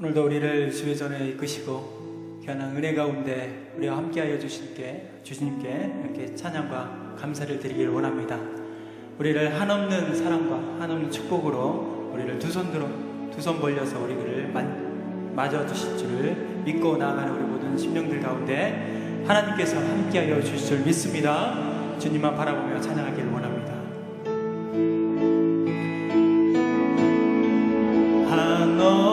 오늘도 우리를 주의 전에 이끄시고 귀한 은혜 가운데 우리와 함께하여 주님께 이렇게 찬양과 감사를 드리기를 원합니다. 우리를 한없는 사랑과 한없는 축복으로 우리를 두 손 벌려서 우리를 맞아 주실 줄을 믿고 나아가는 우리 모든 심령들 가운데 하나님께서 함께하여 주실 줄 믿습니다. 주님만 바라보며 찬양하기를 원합니다.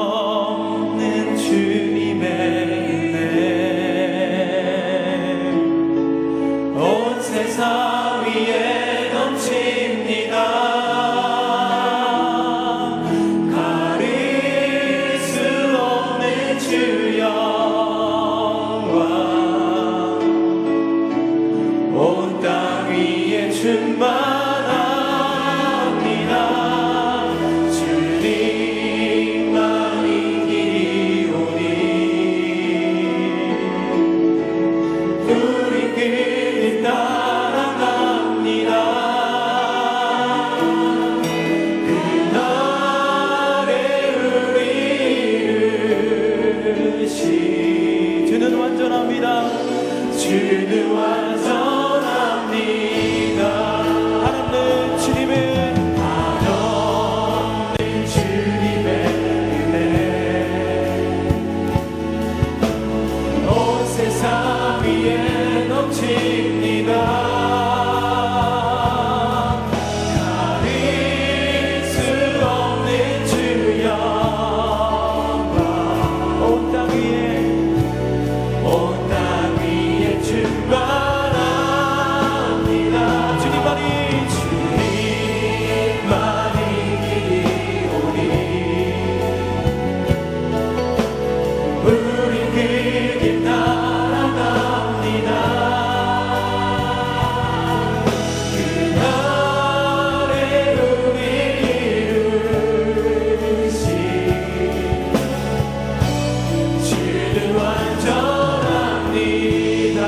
한없는 주님의 은혜 온 세상 위에 넘칩니다. 가릴 수 없는 주 영광 온 땅 위에 충만합니다. 주님만이 길이 오니 우리 그 따라갑니다. 그날에 우리를 주는 완전합니다. 주는 완전합니다. 한없는 주님의 은혜 온 세상 위에 넘칩니다. 가릴 수 없는 주 영광 온 땅 위에 충만합니다. 주님만이 길이 오니 우리 그 길 따라갑니다. 그날에 우리 이루신 주는 완전합니다.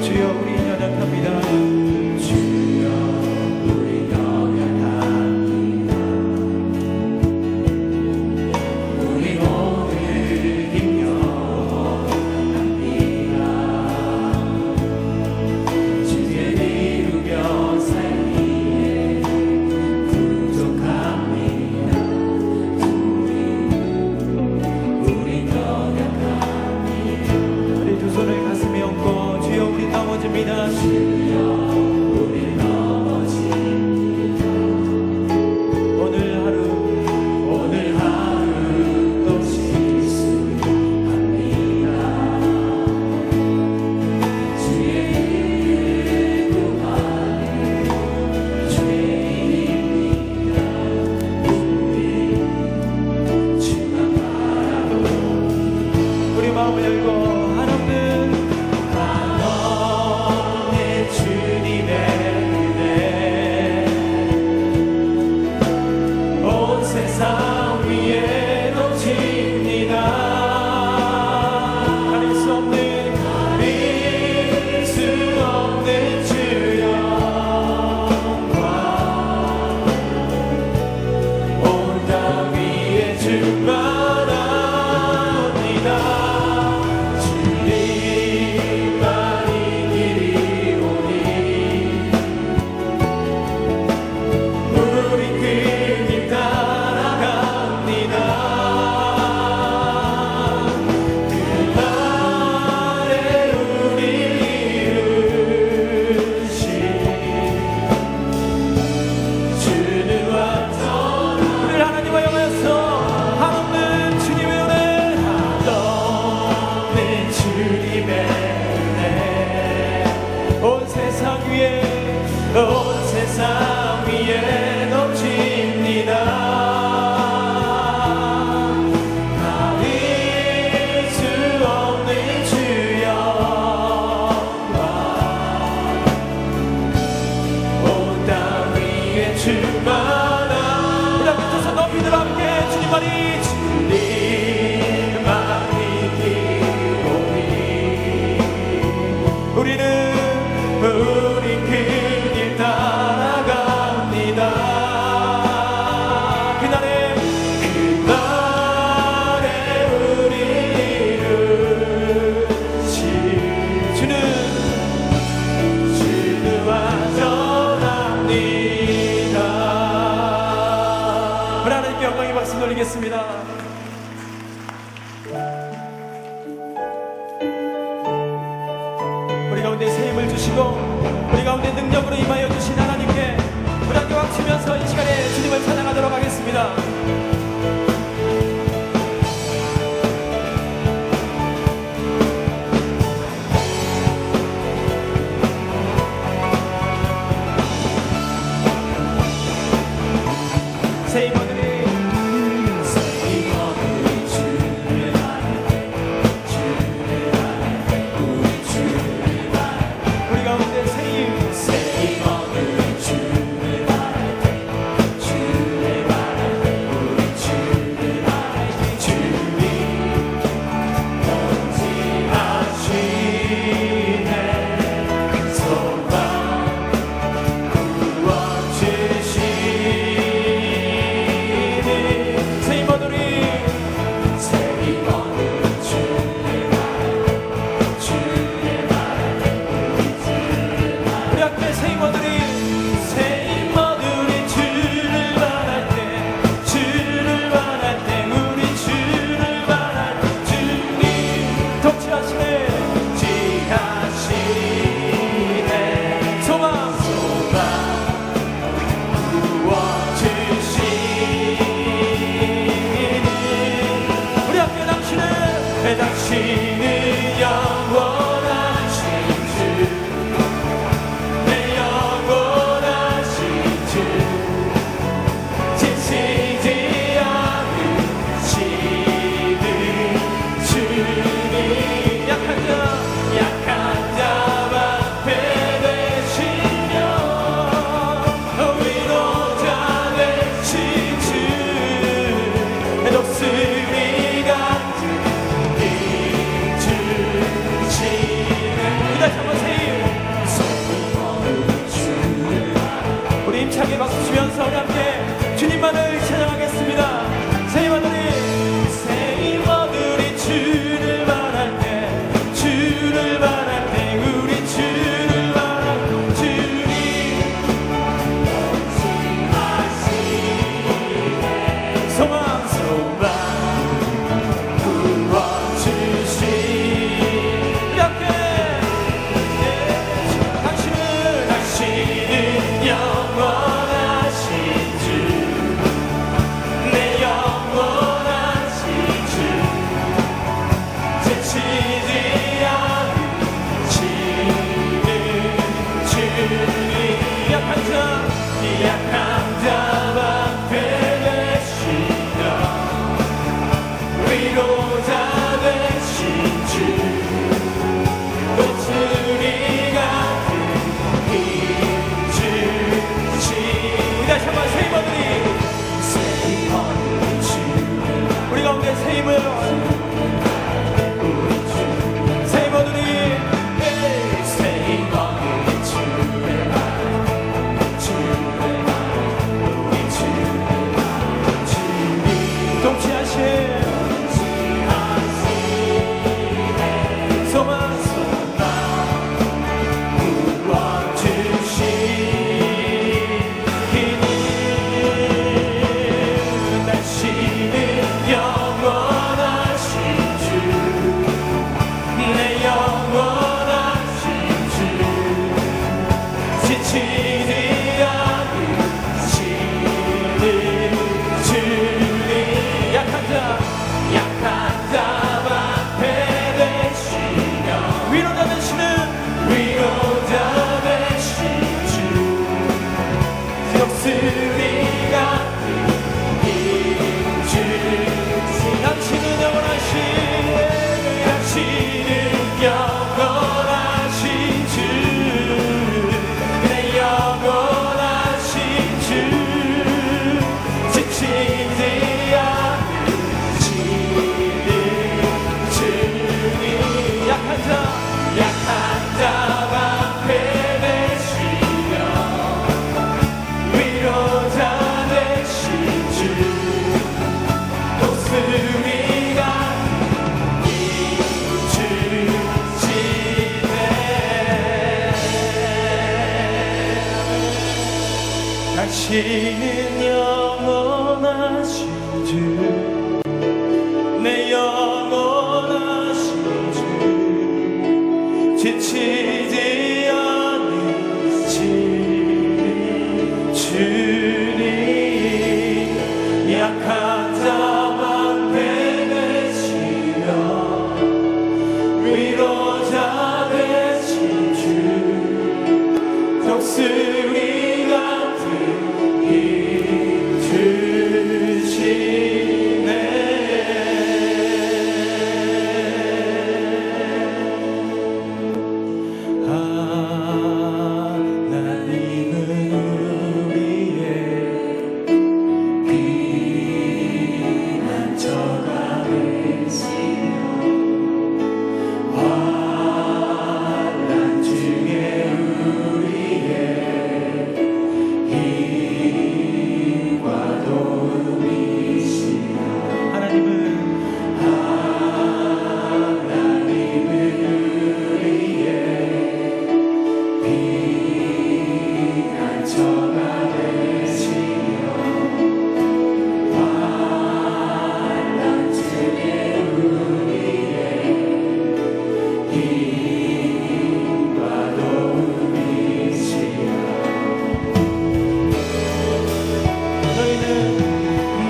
주여 우리 연약합니다. 주여 우리 연약합니다. 우리 오늘 힘겨워합니다. 주의 이루며 살기에 부족합니다. 우리 연약합니다. 우리 두 손을 가슴에 얹고 주여 우리 넘어집니다. 주여 우리 넘어집니다. 오늘 하루도 실수합니다. 주의 이름을 구하는 죄인입니다. 우리 주만 바라봅니다. 우리 마음을 열고 한없는 주님의 은혜 온 세상 위에 넘칩니다. 가릴 수 없는 주 영광 온 땅 위에 충만합니다. 주님만이 길이 오니 우리 그 길 따라갑니다. 그날에 우리 이루신 주는 완전 우리를 하나님과 영하여서 한없는 주님의 은혜 한없는 주님의 은혜 온 세상 위에 넘칩니다. 가릴 수 없는 주 영광 온 땅 위에 충만합니다. 두 손 높이 들어 함께 주님만이 길이 오니 우리는 우리 그 길 따라 드리겠습니다. 우리 가운데 새 힘을 주시고 우리 가운데 능력으로 임하여 주신 하나님께 우리 함께 박치면서 이 시간에 주님을 찬양하도록 하겠습니다. 새 힘어들이 주를 바라네 주를 바라네 우리 주를 바라네 우리 가운데 새 힘어들이 주를 바라네 주를 바라네 우리 주를 바라네 주님 넘치하시네 소망 구원주시 당신은 영원하신 주 내 영원하신 주 지치지 않으시는 주님 약한 자 앞에 되시며 위로자 되신 주 독수리 같은 다시 한번 우리 힘차게 박수 치면서 우리 함께 주님만을 찬양하겠습니다. 새 힘어들이 주를 바랄 때 주를 바랄 때 우리 주를 바랄 주님 소망 구원 주시 약한 자 앞에 되시며 위로자 되신 주 독수리 같은 힘 주시 다시 한번 새 힘어들이 주 우리 가운데 새 힘을 당신은 영원하신 주 지지 않으시 주님 약한 자만 되시며 위로자 되신 주 독수리 같은 힘 주시네. 하나님은 우리의 피난처가 되시며 환난 중에 우리의 힘과 도움이시며 하나님은 우리의 피난처가 되시며 환난 중에 우리의 힘과 도움이시며 너희는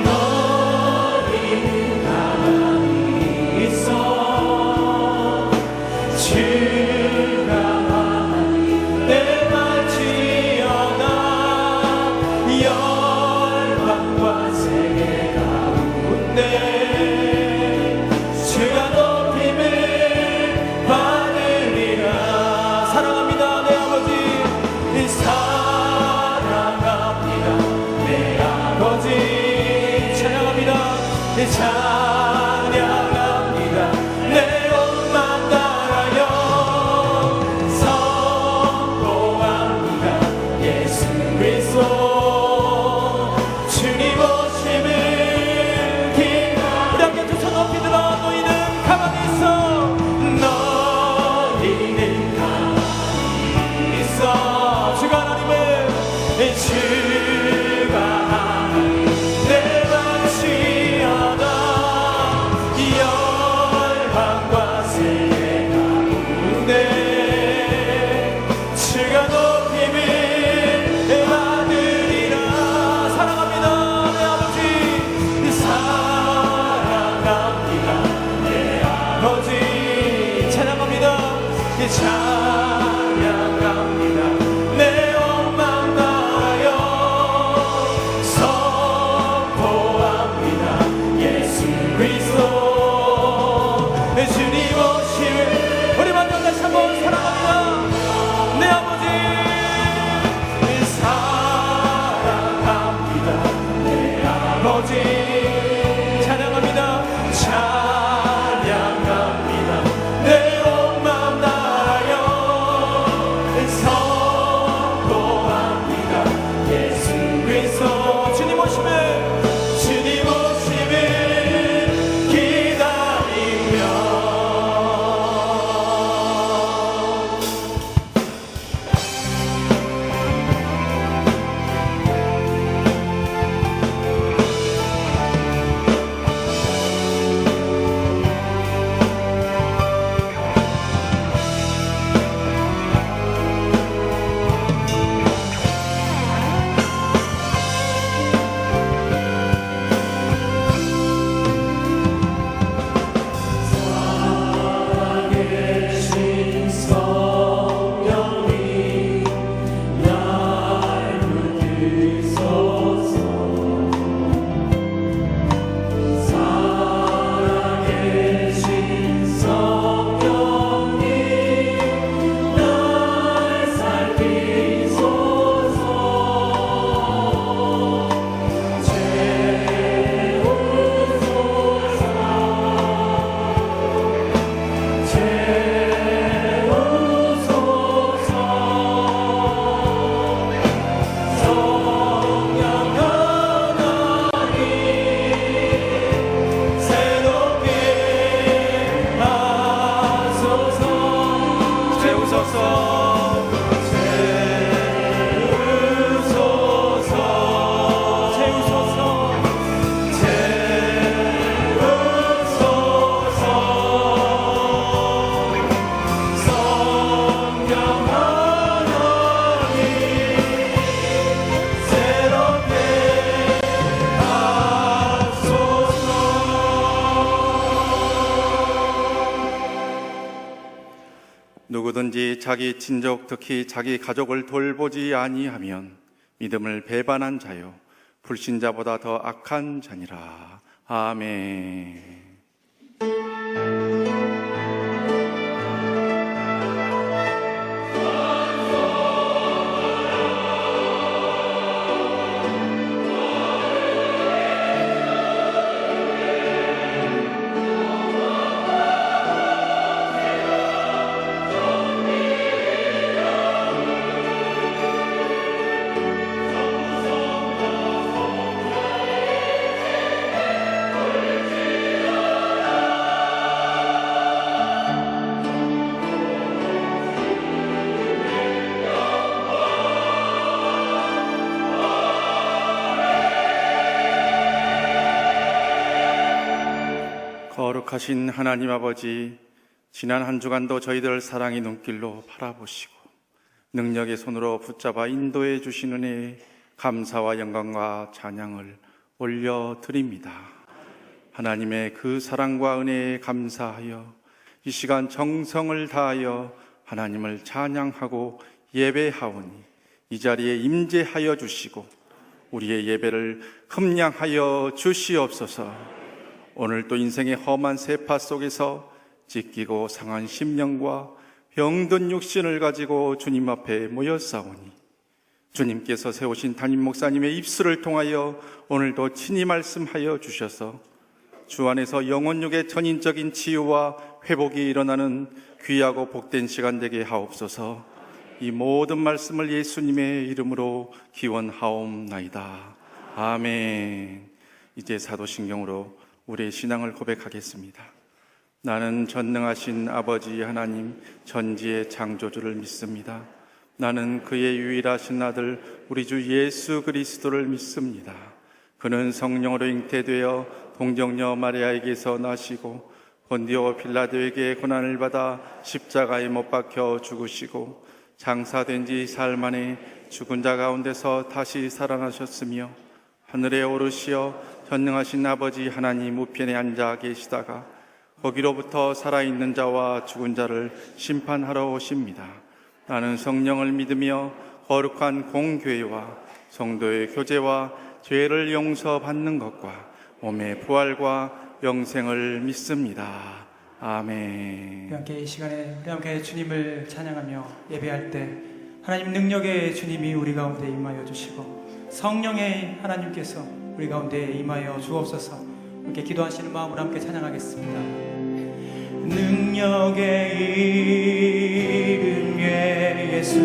가만히 있어 주가 내 말지어다 열방과 세계 가운데 주가 높임을 받으리라. 사랑합니다 내 아버지 사랑합니다 내 아버지 찬양합니다 찬양합니다 내 온맘 다하여 선포합니다 예수 그리스도 주님 오심을 우리 함께 두 손 높이 들어 너희는 가만히 있어 너희는 가만히 있어 주가 하나님은 주가 하나님 내 말지어다 열방과 세계 가운데 주가 높임을 받으리라. 사랑합니다 내 아버지 사랑합니다 내 아버지 찬양합니다 찬양합니다 내 온맘 다하여 선포합니다 예수 그리스도 주님 오심을 우리 만나 다시 한번 사랑합니다 내 아버지 사랑합니다 내 아버지 찬양합니다 찬양합니다 내 온맘 다하여 선포합니다 예수 그리스도 주님 오심을 기다리며 누구든지 자기 친족 특히 자기 가족을 돌보지 아니하면 믿음을 배반한 자요 불신자보다 더 악한 자니라. 아멘. 거룩하신 하나님 아버지, 지난 한 주간도 저희들 사랑의 눈길로 바라보시고 능력의 손으로 붙잡아 인도해 주신 은혜에 감사와 영광과 찬양을 올려드립니다. 하나님의 그 사랑과 은혜에 감사하여 이 시간 정성을 다하여 하나님을 찬양하고 예배하오니 이 자리에 임재하여 주시고 우리의 예배를 흠량하여 주시옵소서. 오늘 또 인생의 험한 세파 속에서 찢기고 상한 심령과 병든 육신을 가지고 주님 앞에 모였사오니 주님께서 세우신 담임 목사님의 입술을 통하여 오늘도 친히 말씀하여 주셔서 주 안에서 영혼육의 전인적인 치유와 회복이 일어나는 귀하고 복된 시간 되게 하옵소서. 이 모든 말씀을 예수님의 이름으로 기원하옵나이다. 아멘. 이제 사도신경으로 우리의 신앙을 고백하겠습니다. 나는 전능하신 아버지 하나님 전지의 창조주를 믿습니다. 나는 그의 유일하신 아들 우리 주 예수 그리스도를 믿습니다. 그는 성령으로 잉태되어 동정녀 마리아에게서 나시고 본디오 빌라도에게 고난을 받아 십자가에 못 박혀 죽으시고 장사된 지 사흘 만에 죽은 자 가운데서 다시 살아나셨으며 하늘에 오르시어 전능하신 아버지 하나님 우편에 앉아 계시다가 거기로부터 살아있는 자와 죽은 자를 심판하러 오십니다. 나는 성령을 믿으며 거룩한 공교회와 성도의 교제와 죄를 용서받는 것과 몸의 부활과 영생을 믿습니다. 아멘. 우리 함께 이 시간에 우리 함께 주님을 찬양하며 예배할 때 하나님 능력의 주님이 우리 가운데 임하여 주시고 성령의 하나님께서 우리 가운데 임하여 주옵소서. 함께 기도하시는 마음으로 함께 찬양하겠습니다. 능력의 이름 예수,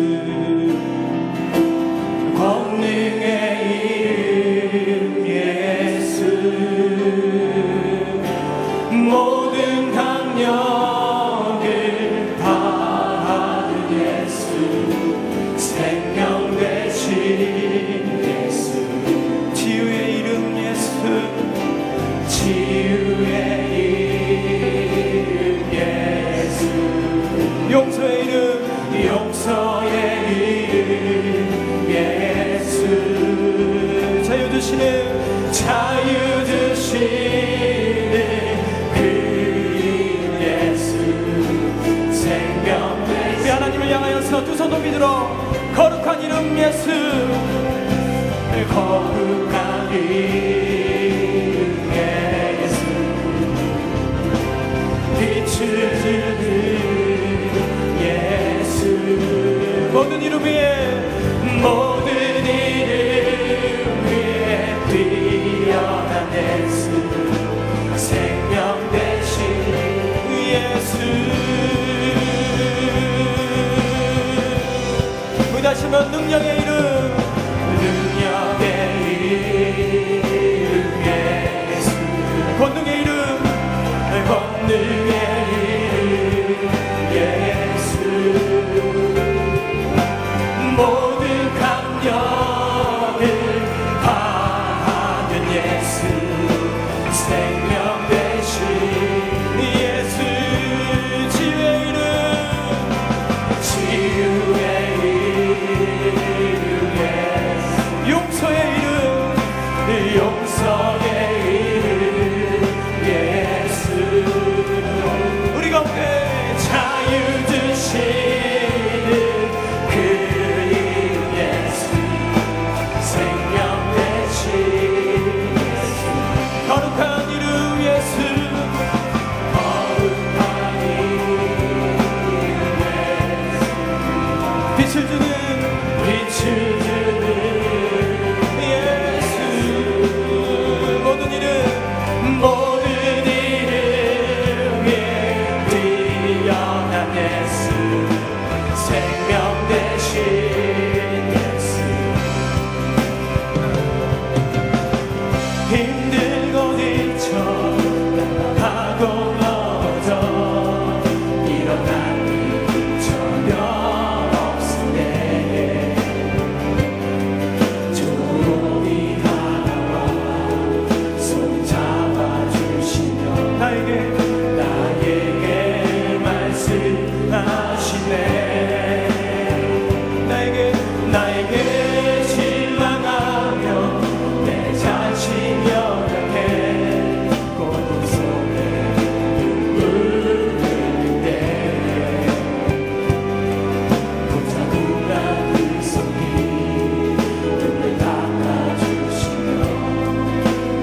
권능의 이름 예수, 모든 강력을 다하는 예수, 생명 되신 예수, 치유의 이름 예수, 치유의 이름 예수, 용서의 이름, 용서의 이름 예수, 자유 주시는, 자유 주시는 그 예수, 생명 되신, 우리 하나님을 향하여서 두 손 높이 들어 거룩한 이름 예수, 거룩한 이름 예수, 빛을 주는 예수, 모든 이름 위에, 모든 이름 위에 뛰어난 예수, 생명 되신 예수. 부다시면 능력의 이름, 능력의 이름 예수, 권능의 이름, 권능의 이름 예수, 모든 강력을 다하는 예수, 생명 되신 예수, 치유의 이름, 치유의 이름 빛을 주는 예수. 모든 일을 위해 뛰어난 예수, 생명 대신 예수. 힘들고 지쳐 하고 넘어져 일어난 일 전혀 없을 때 조용히 다가와 손 잡아주시며 나에게 말씀하시네. 나에게 실망하며 내 자신 연약해 고통 속에 눈물 흘릴 때 붙잡은 나의 손이 눈을 닦아주시며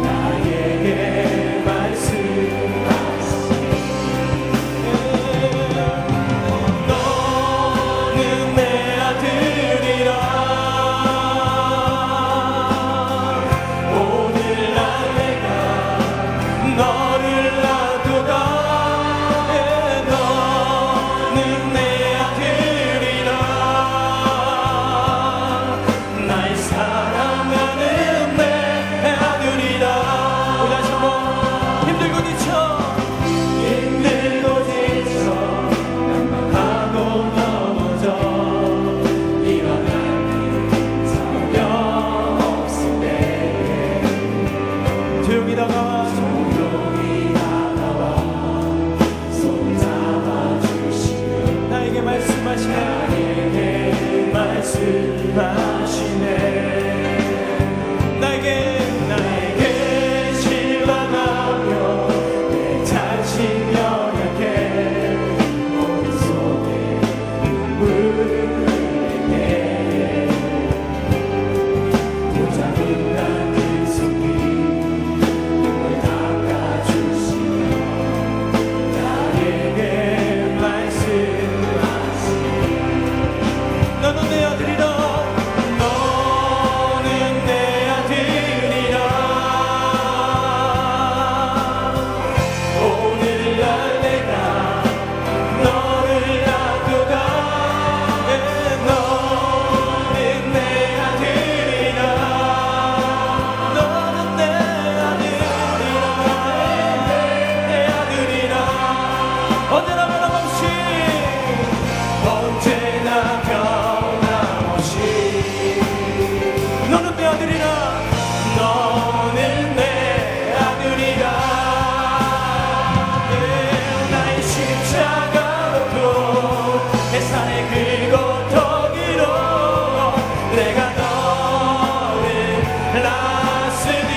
나에게 말씀하시네. 너는 내 아들이라. 오늘날 내가 너를 놔두다. 너는 내 아들이라. 날 사랑하는 내 아들이라. 우리 다시 한번 힘들고 지쳐 하고 넘어져 일어난 일 전혀 없을 때 조용히 다가와 손 잡아주시며 나에게 말씀하시네. 나에게 실망하며 내 자신 연약해 모든 속에 눈물 흘릴 때 붙잡은 나의 손이 눈을 닦아주시며 나에게 말씀하시네. 너는 내 아들이라. 너는 내 아들이라. 오늘날 내가 너를 놔두다. 너는 내 아들이라. 너는 내 아들이라. 언제나 변함없이 너는 내 아들이라. 너는 내 아들이라. 나의 십자가로도 내 산의 그 고통으로 내가 너를 낳았으니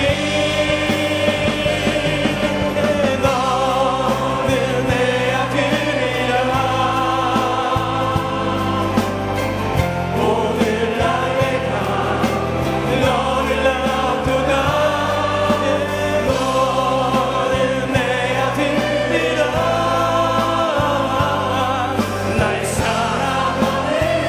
너는 내 아들이라. 오늘날 내가 너를 놔두다. 너는 내 아들이라. 날 사랑하는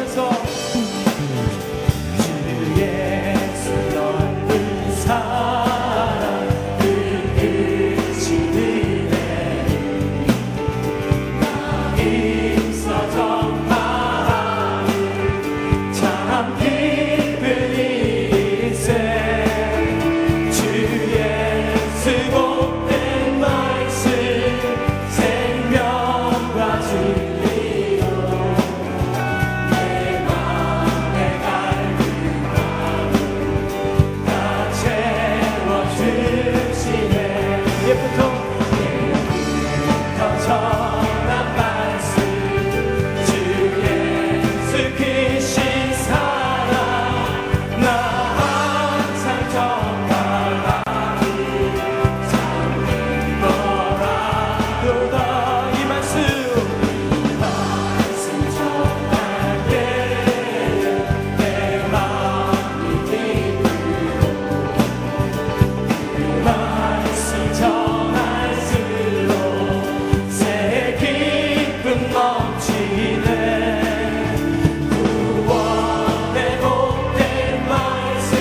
고백하면서 주 예수 넓은 사랑 끝이는 나 힘써 전파하는 참 기쁜 일세 주 예수 복된 말씀 생명과 진리로 내 맘에 갈증 다 채워주시네 예부터 전한 말씀 주 예수 크신 사랑 나 항상 전달하니 참 기뻐하도다 이 말씀 전할 때 내 마음이 기쁘고 그 말씀 전할수록 새 기쁨 넘치네 구원의 복된 말씀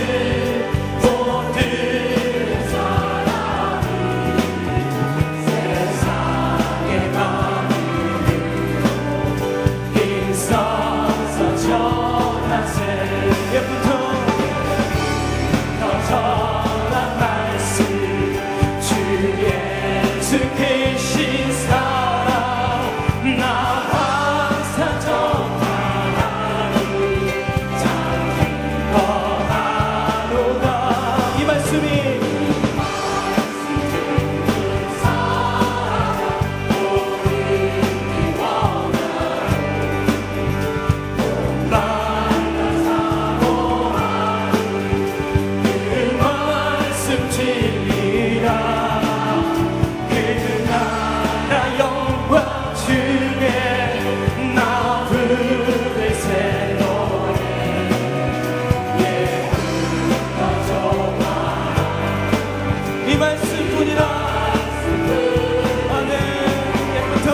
못 들은 사람이 세상에 많으므로 힘써서 전하세 예부터 더 전한 말씀 주 예수 크신 사랑 나 항상 전하니 참 기뻐하도다 이 말씀이 그 말씀 진리라 그 나라 영광 중에 나 부를 새 노래 예쁘다 정말 이 말씀뿐이라 아멘 예부터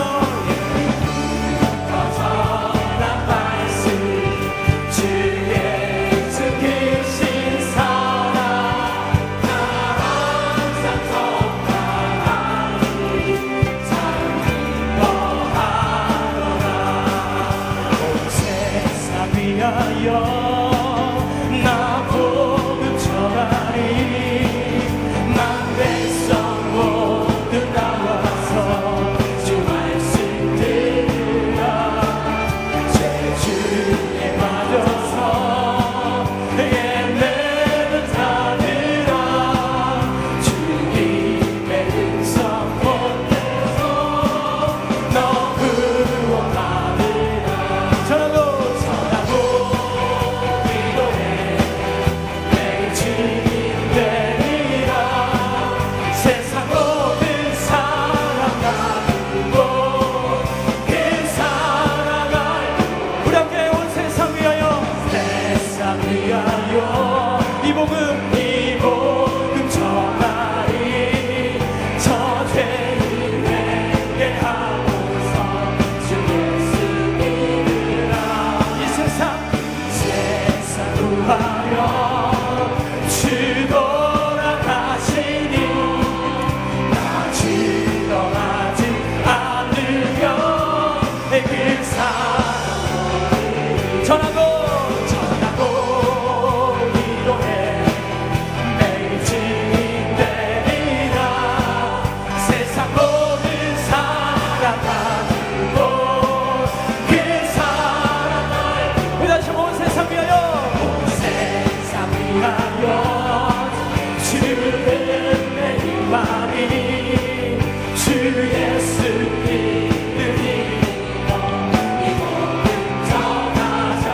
전한 말씀 주 예수 크신 사랑 나 항상 전하니 참 기뻐하노라 온 세상 위하여 나 복음 전하리 만 백성 모두 나와서 주 말씀 들으라 제 주에 맞아서 예매는 다 들어 주님의 음성 못해서 너 구원받으라 전하고 위로해 매일 주님 되리라 세상 모든 사랑 나누고 그 사랑을 우리 함께 온 세상 위하여 이 복음 전하리 저 죄인 회개 하고서 주 예수 믿으라 이 세상 구하여 주 돌아가시니 나 주동하지 않으며 그 사랑 전하고 위로해 매일 주님 되리라 세상 모든 사랑 가지고 그 사랑을 우리 다시 온 세상 위하여 주는 내 희망이 주 예수 믿으니 이 모든 전하자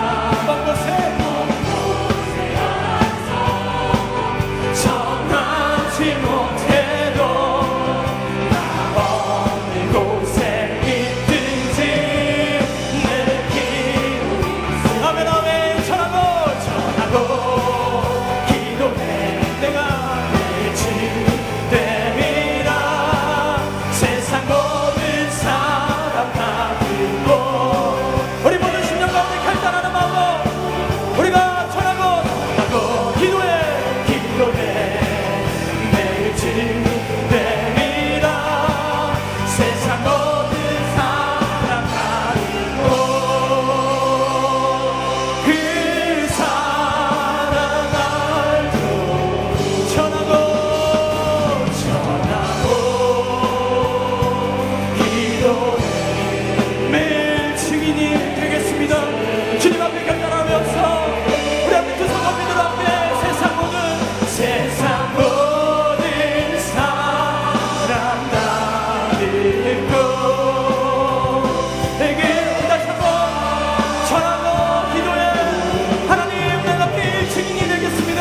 주님 앞에 결단하면서 우리 앞에 두 손 높이 들어 앞에 세상 모든 사람 다 믿고 내게 다시 한번 전하고 기도해. 하나님 내 앞에 증인이 되겠습니다.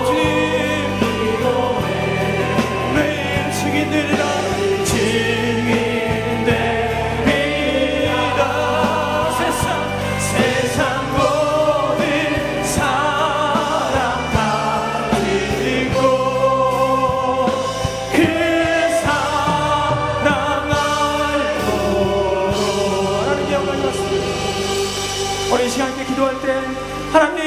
주님 매일 증인되리라. 세상 모든 사람 다 믿고 그 사랑 알고. 하나님 영광이 왔습니다. 우리 시간 함께 기도할 때 하나님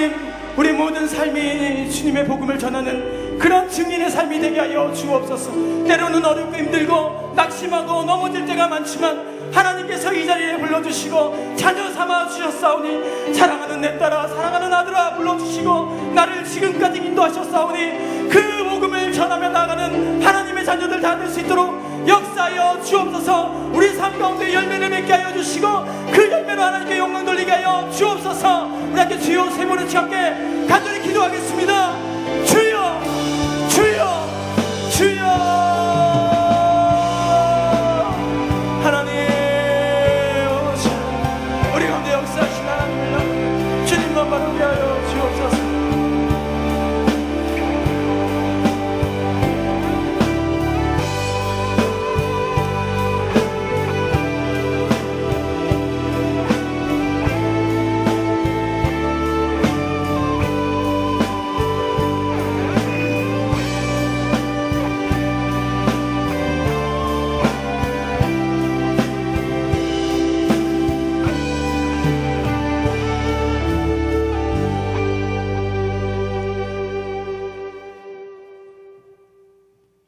우리 모든 삶이 주님의 복음을 전하는 그런 증인의 삶이 되게 하여 주옵소서. 때로는 어렵고 힘들고 낙심하고 넘어질 때가 많지만 하나님께서 이 자리에 불러주시고 자녀 삼아 주셨사오니 사랑하는 내 딸아 사랑하는 아들아 불러주시고 나를 지금까지 인도하셨사오니 그 복음을 전하며 나가는 하나님의 자녀들 다 될 수 있도록 역사하여 주옵소서. 우리 삶 가운데 열매를 맺게 하여 주시고 그 열매로 하나님께 영광 돌리게 하여 주옵소서. 우리 함께 주여 세 번을 함께 간절히 기도하겠습니다. 주여 주여 주여. 하나님 우리 가운데 역사하신 하나님을 주님만 바라보게 하여 주옵소서.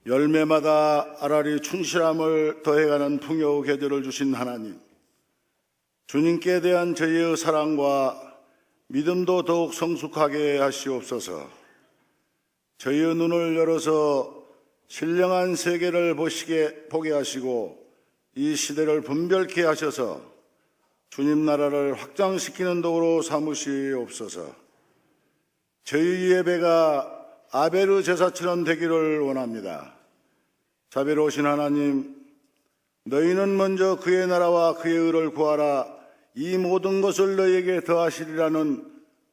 열매마다 알알이 충실함을 더해가는 풍요 계절을 주신 하나님, 주님께 대한 저희의 사랑과 믿음도 더욱 성숙하게 하시옵소서. 저희의 눈을 열어서 신령한 세계를 보게 하시고 이 시대를 분별케 하셔서 주님 나라를 확장시키는 도구로 삼으시옵소서. 저희 예배가 아베르 제사처럼 되기를 원합니다. 자비로우신 하나님, 너희는 먼저 그의 나라와 그의 의를 구하라. 이 모든 것을 너희에게 더하시리라는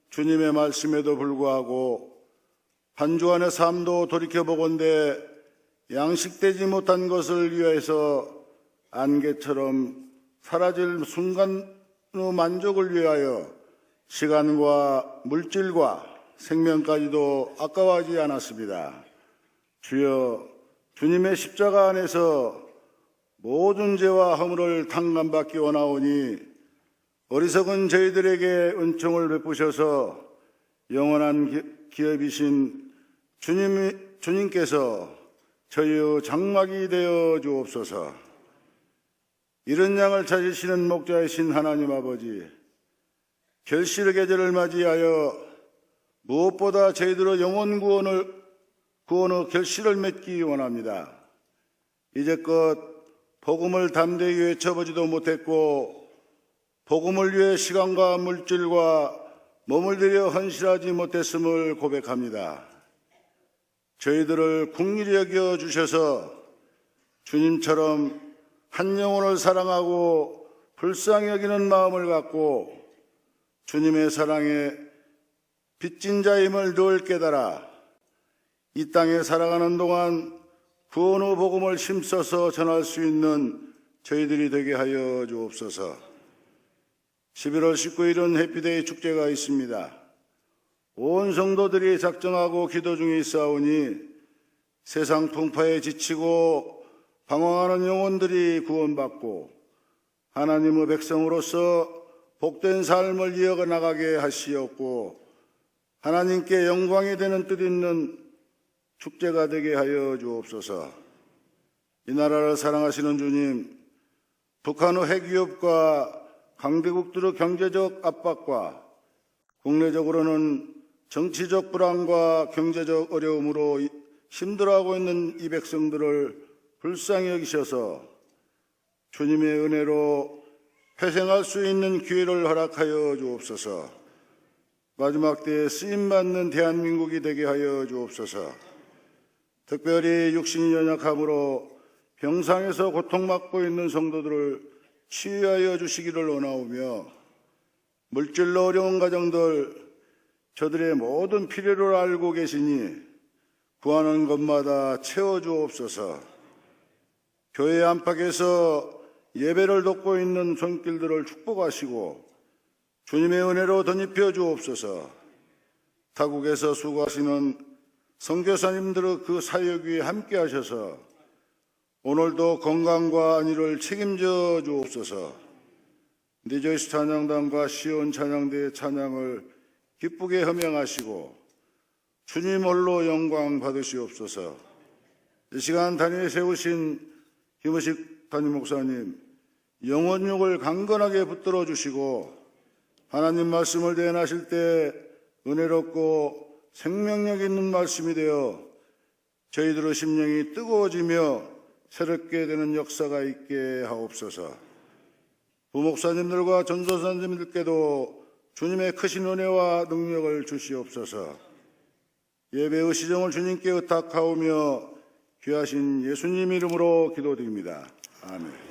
주님의 말씀에도 불구하고 한 주간의 삶도 돌이켜보건대 양식되지 못한 것을 위해서 안개처럼 사라질 순간의 만족을 위하여 시간과 물질과 생명까지도 아까워하지 않았습니다. 주여, 주님의 십자가 안에서 모든 죄와 허물을 탕감받기 원하오니 어리석은 저희들에게 은총을 베푸셔서 영원한 기업이신 주님께서 저희의 장막이 되어 주옵소서. 이런 양을 찾으시는 목자이신 하나님 아버지, 결실의 계절을 맞이하여 무엇보다 저희들의 영혼 구원의 결실을 맺기 원합니다. 이제껏 복음을 담대히 외쳐보지도 못했고 복음을 위해 시간과 물질과 몸을 들여 헌신하지 못했음을 고백합니다. 저희들을 긍휼히 여겨 주셔서 주님처럼 한 영혼을 사랑하고 불쌍히 여기는 마음을 갖고 주님의 사랑에 빚진 자임을 늘 깨달아 이 땅에 살아가는 동안 구원의 복음을 힘써서 전할 수 있는 저희들이 되게 하여 주옵소서. 11월 19일은 해피데이 축제가 있습니다. 온 성도들이 작정하고 기도 중에 있사오니 세상 풍파에 지치고 방황하는 영혼들이 구원받고 하나님의 백성으로서 복된 삶을 이어나가게 하시옵고 하나님께 영광이 되는 뜻 있는 축제가 되게 하여 주옵소서. 이 나라를 사랑하시는 주님, 북한의 핵위협과 강대국들의 경제적 압박과 국내적으로는 정치적 불안과 경제적 어려움으로 힘들어하고 있는 이 백성들을 불쌍히 여기셔서 주님의 은혜로 회생할 수 있는 기회를 허락하여 주옵소서. 마지막 때에 쓰임받는 대한민국이 되게 하여 주옵소서. 특별히 육신이 연약함으로 병상에서 고통받고 있는 성도들을 치유하여 주시기를 원하오며, 물질로 어려운 가정들, 저들의 모든 필요를 알고 계시니 구하는 것마다 채워주옵소서. 교회 안팎에서 예배를 돕고 있는 손길들을 축복하시고 주님의 은혜로 덧입혀 주옵소서. 타국에서 수고하시는 선교사님들의 그 사역 위에 함께 하셔서 오늘도 건강과 안위를 책임져 주옵소서. 리조이스 찬양단과 시온 찬양대의 찬양을 기쁘게 허명하시고 주님 홀로 영광 받으시옵소서. 이 시간 단위에 세우신 김의식 담임 목사님, 영혼육을 강건하게 붙들어 주시고 하나님 말씀을 대언하실 때 은혜롭고 생명력 있는 말씀이 되어 저희들의 심령이 뜨거워지며 새롭게 되는 역사가 있게 하옵소서. 부목사님들과 전도사님들께도 주님의 크신 은혜와 능력을 주시옵소서. 예배의 시정을 주님께 의탁하오며 귀하신 예수님 이름으로 기도드립니다. 아멘.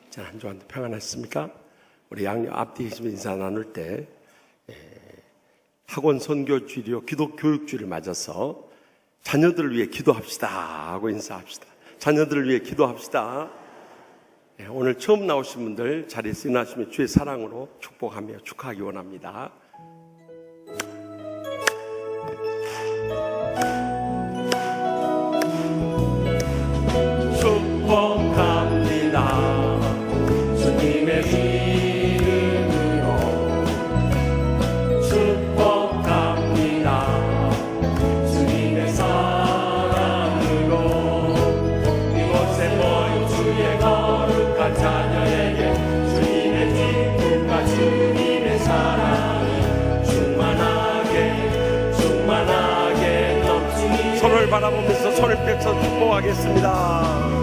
자, 한 주간도 평안하셨습니까? 우리 양옆 앞뒤 계시면 인사 나눌 때 학원 선교 주일이요 기독 교육 주일을 맞아서 자녀들을 위해 기도합시다 하고 인사합시다. 자녀들을 위해 기도합시다. 오늘 처음 나오신 분들 자리에서 일어나시면 주의 사랑으로 축복하며 축하하기 원합니다. 축복합니다. 주님의 이름으로 축복합니다. 주님의 사랑으로 이곳에 모인 주의 거룩한 자녀에게 주님의 기쁨과 주님의 사랑이 충만하게 넘치니 손을 바라보면서 손을 펼쳐 축복하겠습니다.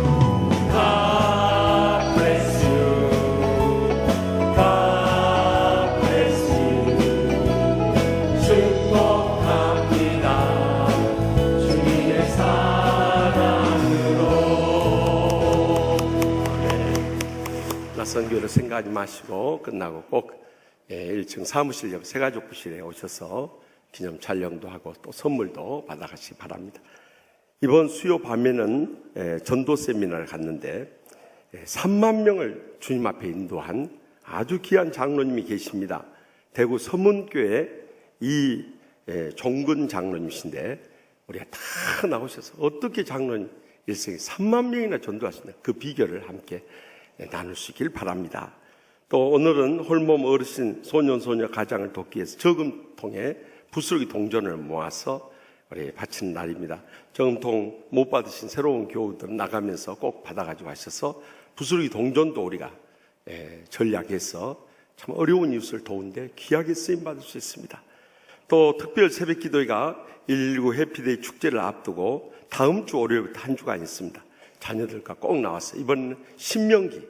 선교를 생각하지 마시고 끝나고 꼭 1층 사무실 옆 새가족부실에 오셔서 기념 촬영도 하고 또 선물도 받아가시기 바랍니다. 이번 수요 밤에는 전도 세미나를 갔는데 3만 명을 주님 앞에 인도한 아주 귀한 장로님이 계십니다. 대구 서문교회 종근 장로님이신데 우리가 다 나오셔서 어떻게 장로님 일생에 3만 명이나 전도하시나 그 비결을 함께 나눌 수 있길 바랍니다. 또 오늘은 홀몸 어르신 소년소녀 가장을 돕기 위해서 저금통에 부스러기 동전을 모아서 우리 바치는 날입니다. 저금통 못 받으신 새로운 교우들은 나가면서 꼭 받아가지고 하셔서 부스러기 동전도 우리가 전략해서 참 어려운 이웃을 도우는데 귀하게 쓰임받을 수 있습니다. 또 특별 새벽 기도회가 119 해피데이 축제를 앞두고 다음 주 월요일부터 한 주간 있습니다. 자녀들과 꼭 나와서 이번 신명기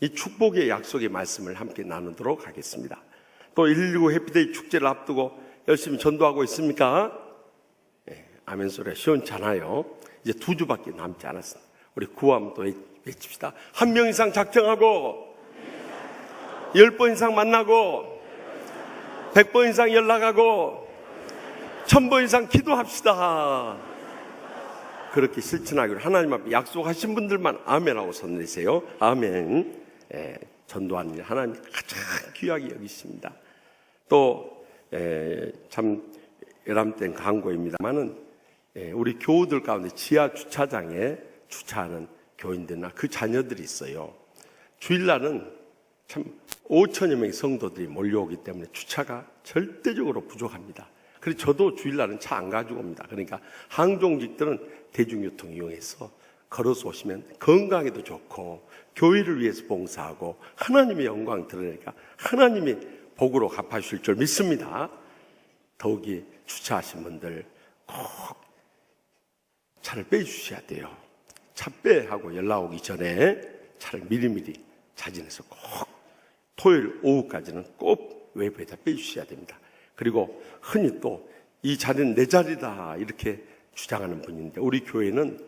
이 축복의 약속의 말씀을 함께 나누도록 하겠습니다. 또 119 해피데이 축제를 앞두고 열심히 전도하고 있습니까? 아멘 소리가 시원찮아요. 이제 2주밖에 남지 않았습니다. 우리 구함 또 외칩시다. 1명 이상 작정하고 10번 이상 만나고 100번 이상 연락하고 1000번 이상 기도합시다. 그렇게 실천하기로 하나님 앞에 약속하신 분들만 아멘하고 손내세요. 아멘. 전도하는 일 하나님 가장 귀하게 여기십니다. 또 참 열람된 광고입니다만은 우리 교우들 가운데 지하 주차장에 주차하는 교인들이나 그 자녀들이 있어요. 주일날은 참 5천여 명의 성도들이 몰려오기 때문에 주차가 절대적으로 부족합니다. 그래서 저도 주일날은 차 안 가지고 옵니다. 그러니까 항종직들은 대중교통 이용해서 걸어서 오시면 건강에도 좋고 교회를 위해서 봉사하고 하나님의 영광 드러내니까 하나님이 복으로 갚아주실 줄 믿습니다. 더욱이 주차하신 분들 꼭 차를 빼주셔야 돼요. 차 빼하고 연락 오기 전에 차를 미리미리 자진해서 꼭 토요일 오후까지는 꼭 외부에다 빼주셔야 됩니다. 그리고 흔히 또 이 자리는 내 자리다 이렇게 주장하는 분인데 우리 교회는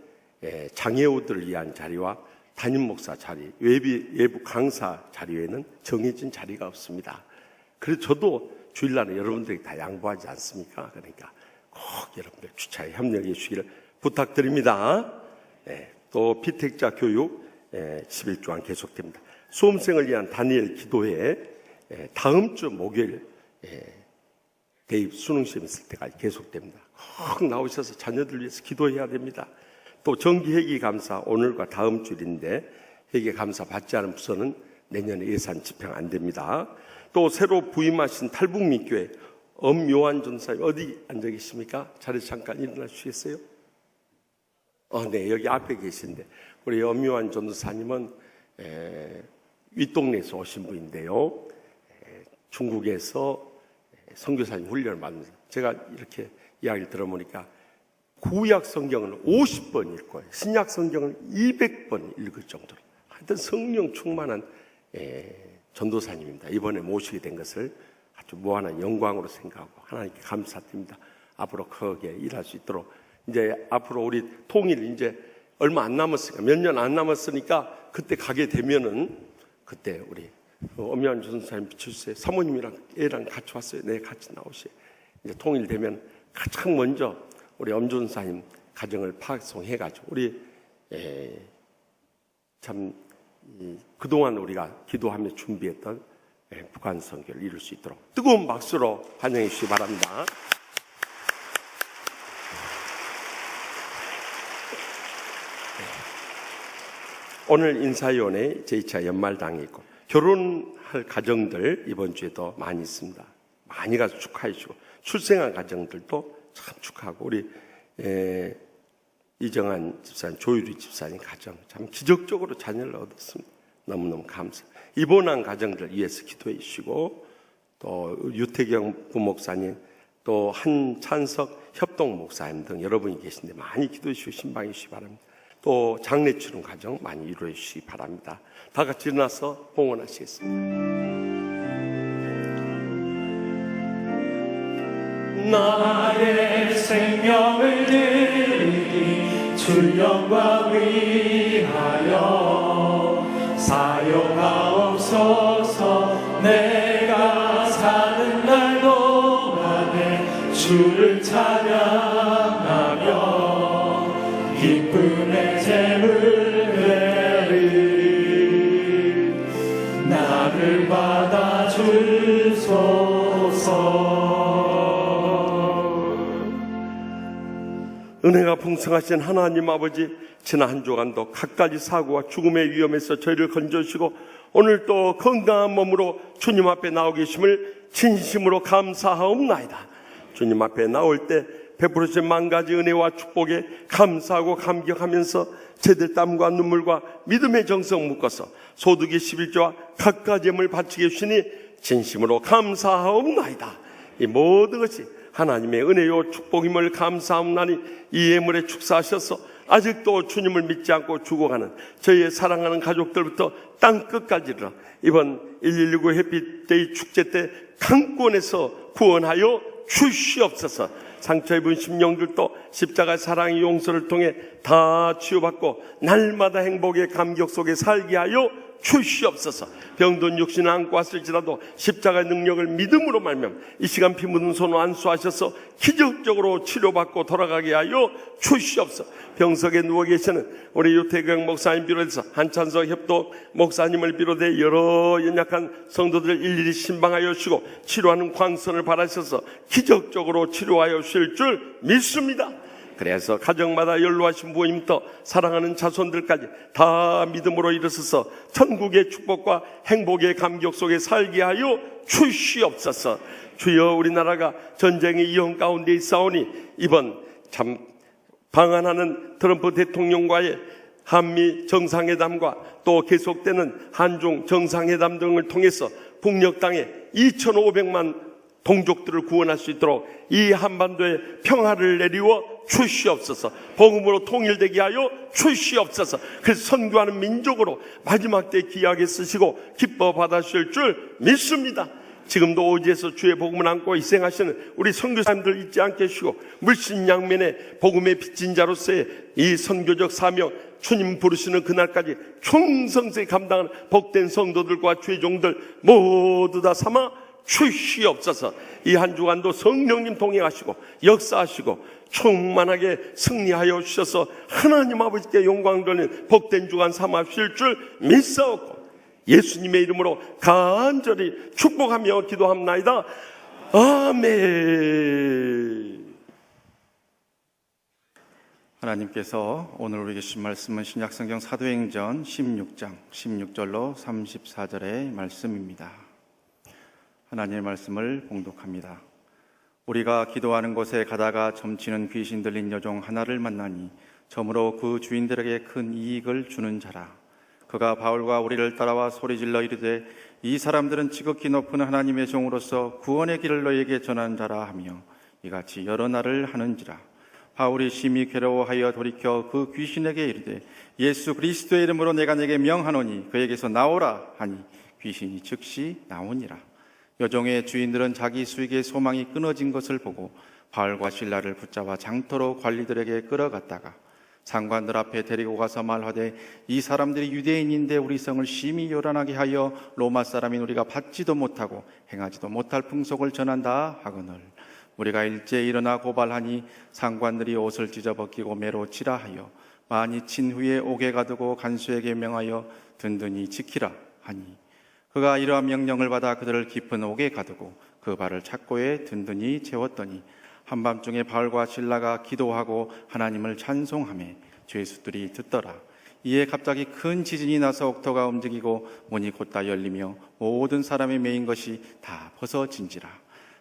장애우들을 위한 자리와 담임 목사 자리, 외부 강사 자리 외에는 정해진 자리가 없습니다. 그래서 저도 주일날은 여러분들이 다 양보하지 않습니까? 그러니까 꼭 여러분들 주차에 협력해 주시기를 부탁드립니다. 또 피택자 교육 11주간 계속됩니다. 수험생을 위한 다니엘 기도회 다음 주 목요일 대입 수능시험 있을 때까지 계속됩니다. 꼭 나오셔서 자녀들 위해서 기도해야 됩니다. 또 정기회계 감사 오늘과 다음 주일인데 회계 감사 받지 않은 부서는 내년에 예산 집행 안 됩니다. 또 새로 부임하신 탈북민교회 엄요한 전사님 어디 앉아 계십니까? 자리에서 잠깐 일어나 주시겠어요? 네, 여기 앞에 계신데 우리 엄요한 전사님은 윗동네에서 오신 분인데요. 중국에서 선교사님 훈련을 받는다. 제가 이렇게 이야기를 들어보니까 구약 성경을 50번 읽고 신약 성경을 200번 읽을 정도로 하여튼 성령 충만한 전도사님입니다. 이번에 모시게 된 것을 아주 무한한 영광으로 생각하고 하나님께 감사드립니다. 앞으로 크게 일할 수 있도록 이제 앞으로 우리 통일 이제 얼마 안 남았으니까 몇 년 안 남았으니까 그때 가게 되면은 그때 우리 엄요한 전사님 비추세요. 사모님이랑 애랑 같이 왔어요. 네, 같이 나오세요. 이제 통일되면 가장 먼저 우리 엄전사님 가정을 파송해가지고 우리 참 그동안 우리가 기도하며 준비했던 북한 선교를 이룰 수 있도록 뜨거운 박수로 환영해 주시기 바랍니다. 오늘 인사위원회 제2차 연말당이 있고 결혼할 가정들 이번 주에도 많이 있습니다. 많이 가서 축하해 주시고 출생한 가정들도 참 축하하고 우리 이정한 집사님, 조유리 집사님 가정 참 기적적으로 자녀를 얻었습니다. 너무너무 감사. 입원한 가정들 위해서 기도해 주시고 또 유태경 부목사님 또 한찬석 협동 목사님 등 여러분이 계신데 많이 기도해 주시고 신방해 주시기 바랍니다. 또 장례 치른 가정 많이 이루어 주시기 바랍니다. 다 같이 일어나서 봉헌하시겠습니다. 나의 생명을 드리기 주 영광 위하여 사용하옵소서. 내가 사는 날 동안에 주를 찬양하며 기쁨의 제물 드리 나를 받아 주소서. 은혜가 풍성하신 하나님 아버지, 지난 한 주간도 갖가지 사고와 죽음의 위험에서 저희를 건져주시고 오늘 또 건강한 몸으로 주님 앞에 나오 계심을 진심으로 감사하옵나이다. 주님 앞에 나올 때 베풀으신 만 가지 은혜와 축복에 감사하고 감격하면서 제들 땀과 눈물과 믿음의 정성 묶어서 소득의 11조와 갖가지 예물 바치게 해주시니 진심으로 감사하옵나이다. 이 모든 것이 하나님의 은혜요 축복임을 감사하옵나니 이 예물에 축사하셔서 아직도 주님을 믿지 않고 죽어가는 저희의 사랑하는 가족들부터 땅끝까지 이르러 이번 1119 해피데이 축제 때 강권에서 구원하여 주시옵소서. 상처 입은 심령들도 십자가 사랑의 용서를 통해 다 치유받고 날마다 행복의 감격 속에 살게 하여 주시옵소서. 병든 육신을 안고 왔을지라도 십자가의 능력을 믿음으로 말미암아 이 시간 피 묻은 손을 안수하셔서 기적적으로 치료받고 돌아가게 하여 주시옵소서. 병석에 누워 계시는 우리 유태경 목사님 비롯해서 한찬석 협도 목사님을 비롯해 여러 연약한 성도들 일일이 신방하여 주시고 치료하는 광선을 바라셔서 기적적으로 치료하여 주실 줄 믿습니다. 그래서 가정마다 연로하신 부모님부터 사랑하는 자손들까지 다 믿음으로 일어서서 천국의 축복과 행복의 감격 속에 살게 하여 주시옵소서. 주여, 우리나라가 전쟁의 위험 가운데 있사오니 이번 참 방한하는 트럼프 대통령과의 한미 정상회담과 또 계속되는 한중 정상회담 등을 통해서 북녘 땅에 2,500만 동족들을 구원할 수 있도록 이 한반도에 평화를 내리워 주시옵소서. 복음으로 통일되게 하여 주시옵소서. 그래서 선교하는 민족으로 마지막 때 귀하게 쓰시고 기뻐 받으실 줄 믿습니다. 지금도 오지에서 주의 복음을 안고 희생하시는 우리 선교사님들 잊지 않게 해주시고 물신양면의 복음의 빚진 자로서의 이 선교적 사명 주님 부르시는 그날까지 충성스레 감당하는 복된 성도들과 주의 종들 모두 다 삼아 주시옵소서. 이 한 주간도 성령님 동행하시고 역사하시고 충만하게 승리하여 주셔서 하나님 아버지께 영광 돌리는 복된 주간 삼아 주실 줄 믿사옵고 예수님의 이름으로 간절히 축복하며 기도합나이다. 아멘. 하나님께서 오늘 우리에게 주신 말씀은 신약성경 사도행전 16장 16절로 34절의 말씀입니다. 하나님의 말씀을 봉독합니다. 우리가 기도하는 곳에 가다가 점치는 귀신 들린 여종 하나를 만나니 점으로 그 주인들에게 큰 이익을 주는 자라. 그가 바울과 우리를 따라와 소리질러 이르되 이 사람들은 지극히 높은 하나님의 종으로서 구원의 길을 너희에게 전한 자라 하며 이같이 여러 날을 하는지라. 바울이 심히 괴로워하여 돌이켜 그 귀신에게 이르되 예수 그리스도의 이름으로 내가 내게 명하노니 그에게서 나오라 하니 귀신이 즉시 나오니라. 여종의 주인들은 자기 수익의 소망이 끊어진 것을 보고 바울과 실라를 붙잡아 장터로 관리들에게 끌어갔다가 상관들 앞에 데리고 가서 말하되 이 사람들이 유대인인데 우리 성을 심히 요란하게 하여 로마 사람인 우리가 받지도 못하고 행하지도 못할 풍속을 전한다 하거늘 우리가 일제히 일어나 고발하니 상관들이 옷을 찢어벗기고 매로 치라 하여 많이 친 후에 옥에 가두고 간수에게 명하여 든든히 지키라 하니 그가 이러한 명령을 받아 그들을 깊은 옥에 가두고 그 발을 착고에 든든히 채웠더니 한밤중에 바울과 실라가 기도하고 하나님을 찬송하며 죄수들이 듣더라. 이에 갑자기 큰 지진이 나서 옥토가 움직이고 문이 곧다 열리며 모든 사람이 매인 것이 다 벗어진지라.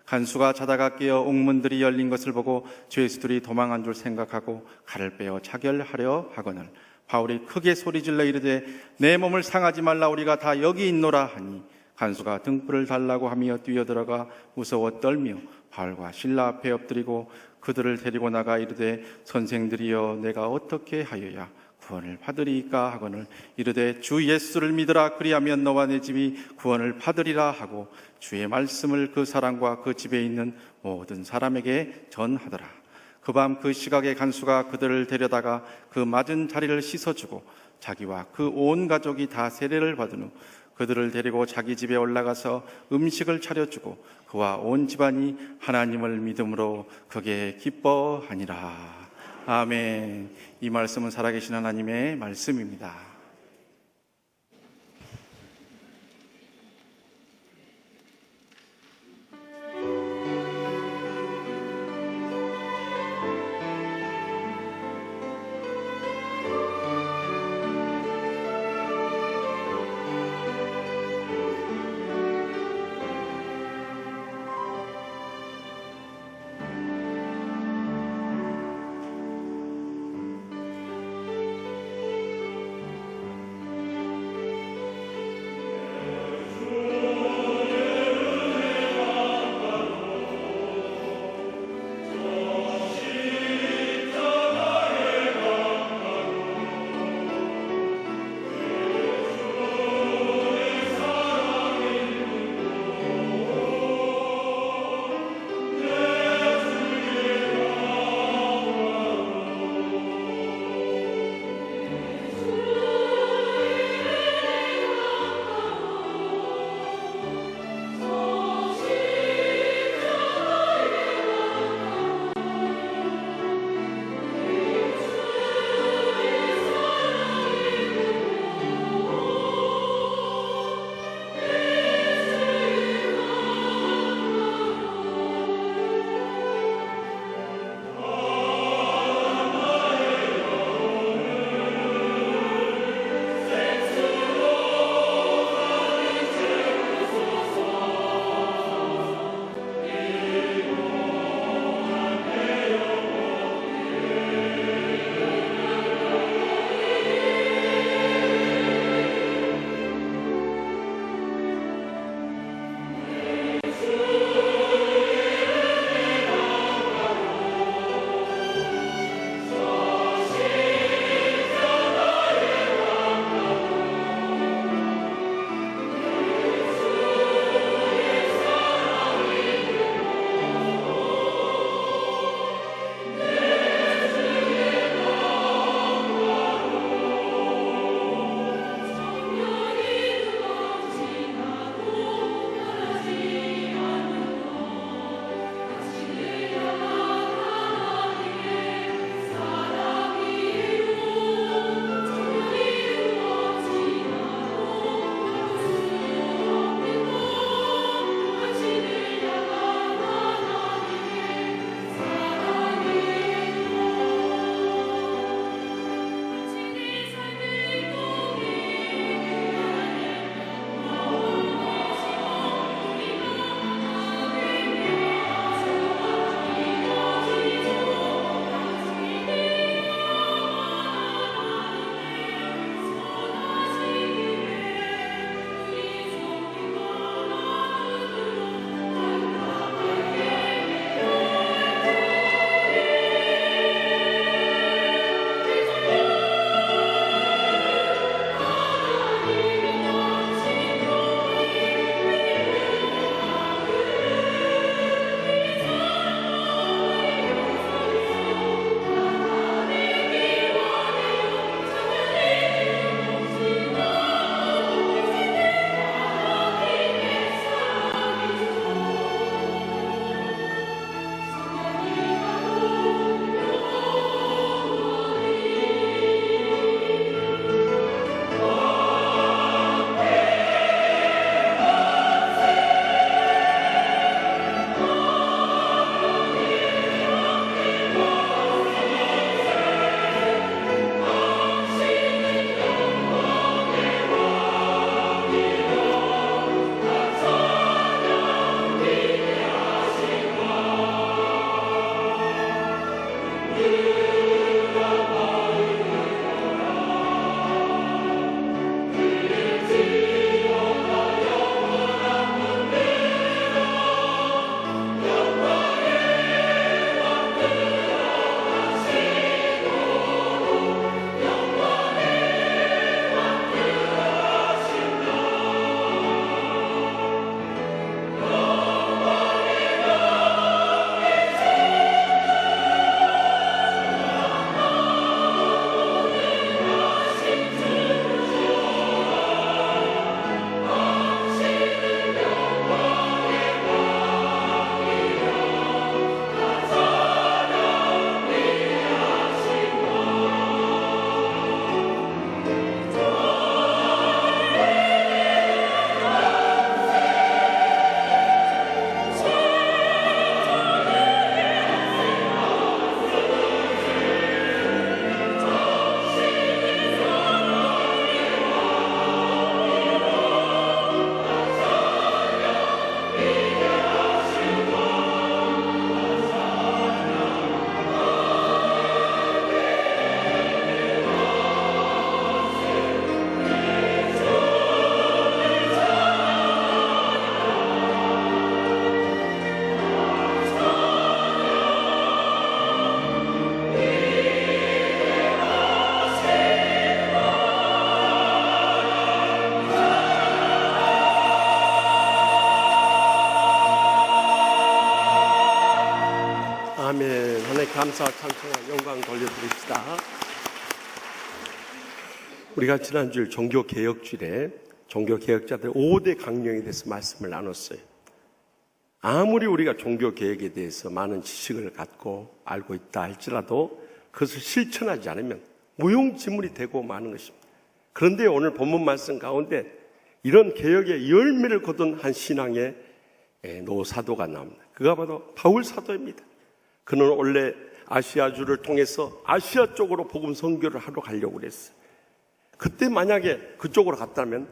간수가 자다가 깨어 옥문들이 열린 것을 보고 죄수들이 도망한 줄 생각하고 칼을 빼어 차결하려 하거늘 바울이 크게 소리질러 이르되 내 몸을 상하지 말라 우리가 다 여기 있노라 하니 간수가 등불을 달라고 하며 뛰어들어가 무서워 떨며 바울과 실라 앞에 엎드리고 그들을 데리고 나가 이르되 선생들이여 내가 어떻게 하여야 구원을 받으리까 하거늘 이르되 주 예수를 믿으라 그리하면 너와 내 집이 구원을 받으리라 하고 주의 말씀을 그 사람과 그 집에 있는 모든 사람에게 전하더라. 그 밤 그 시각에 간수가 그들을 데려다가 그 맞은 자리를 씻어주고 자기와 그 온 가족이 다 세례를 받은 후 그들을 데리고 자기 집에 올라가서 음식을 차려주고 그와 온 집안이 하나님을 믿음으로 크게 기뻐하니라. 아멘. 이 말씀은 살아계신 하나님의 말씀입니다. 감사와 찬송과 영광 돌려드립시다. 우리가 지난주일 종교개혁주일에 종교개혁자들 5대 강령에 대해서 말씀을 나눴어요. 아무리 우리가 종교개혁에 대해서 많은 지식을 갖고 알고 있다 할지라도 그것을 실천하지 않으면 무용지물이 되고 마는 것입니다. 그런데 오늘 본문 말씀 가운데 이런 개혁의 열매를 거둔 한 신앙의 노사도가 나옵니다. 그가 바로 바울 사도입니다. 그는 원래 아시아주를 통해서 아시아 쪽으로 복음 선교를 하러 가려고 그랬어요. 그때 만약에 그쪽으로 갔다면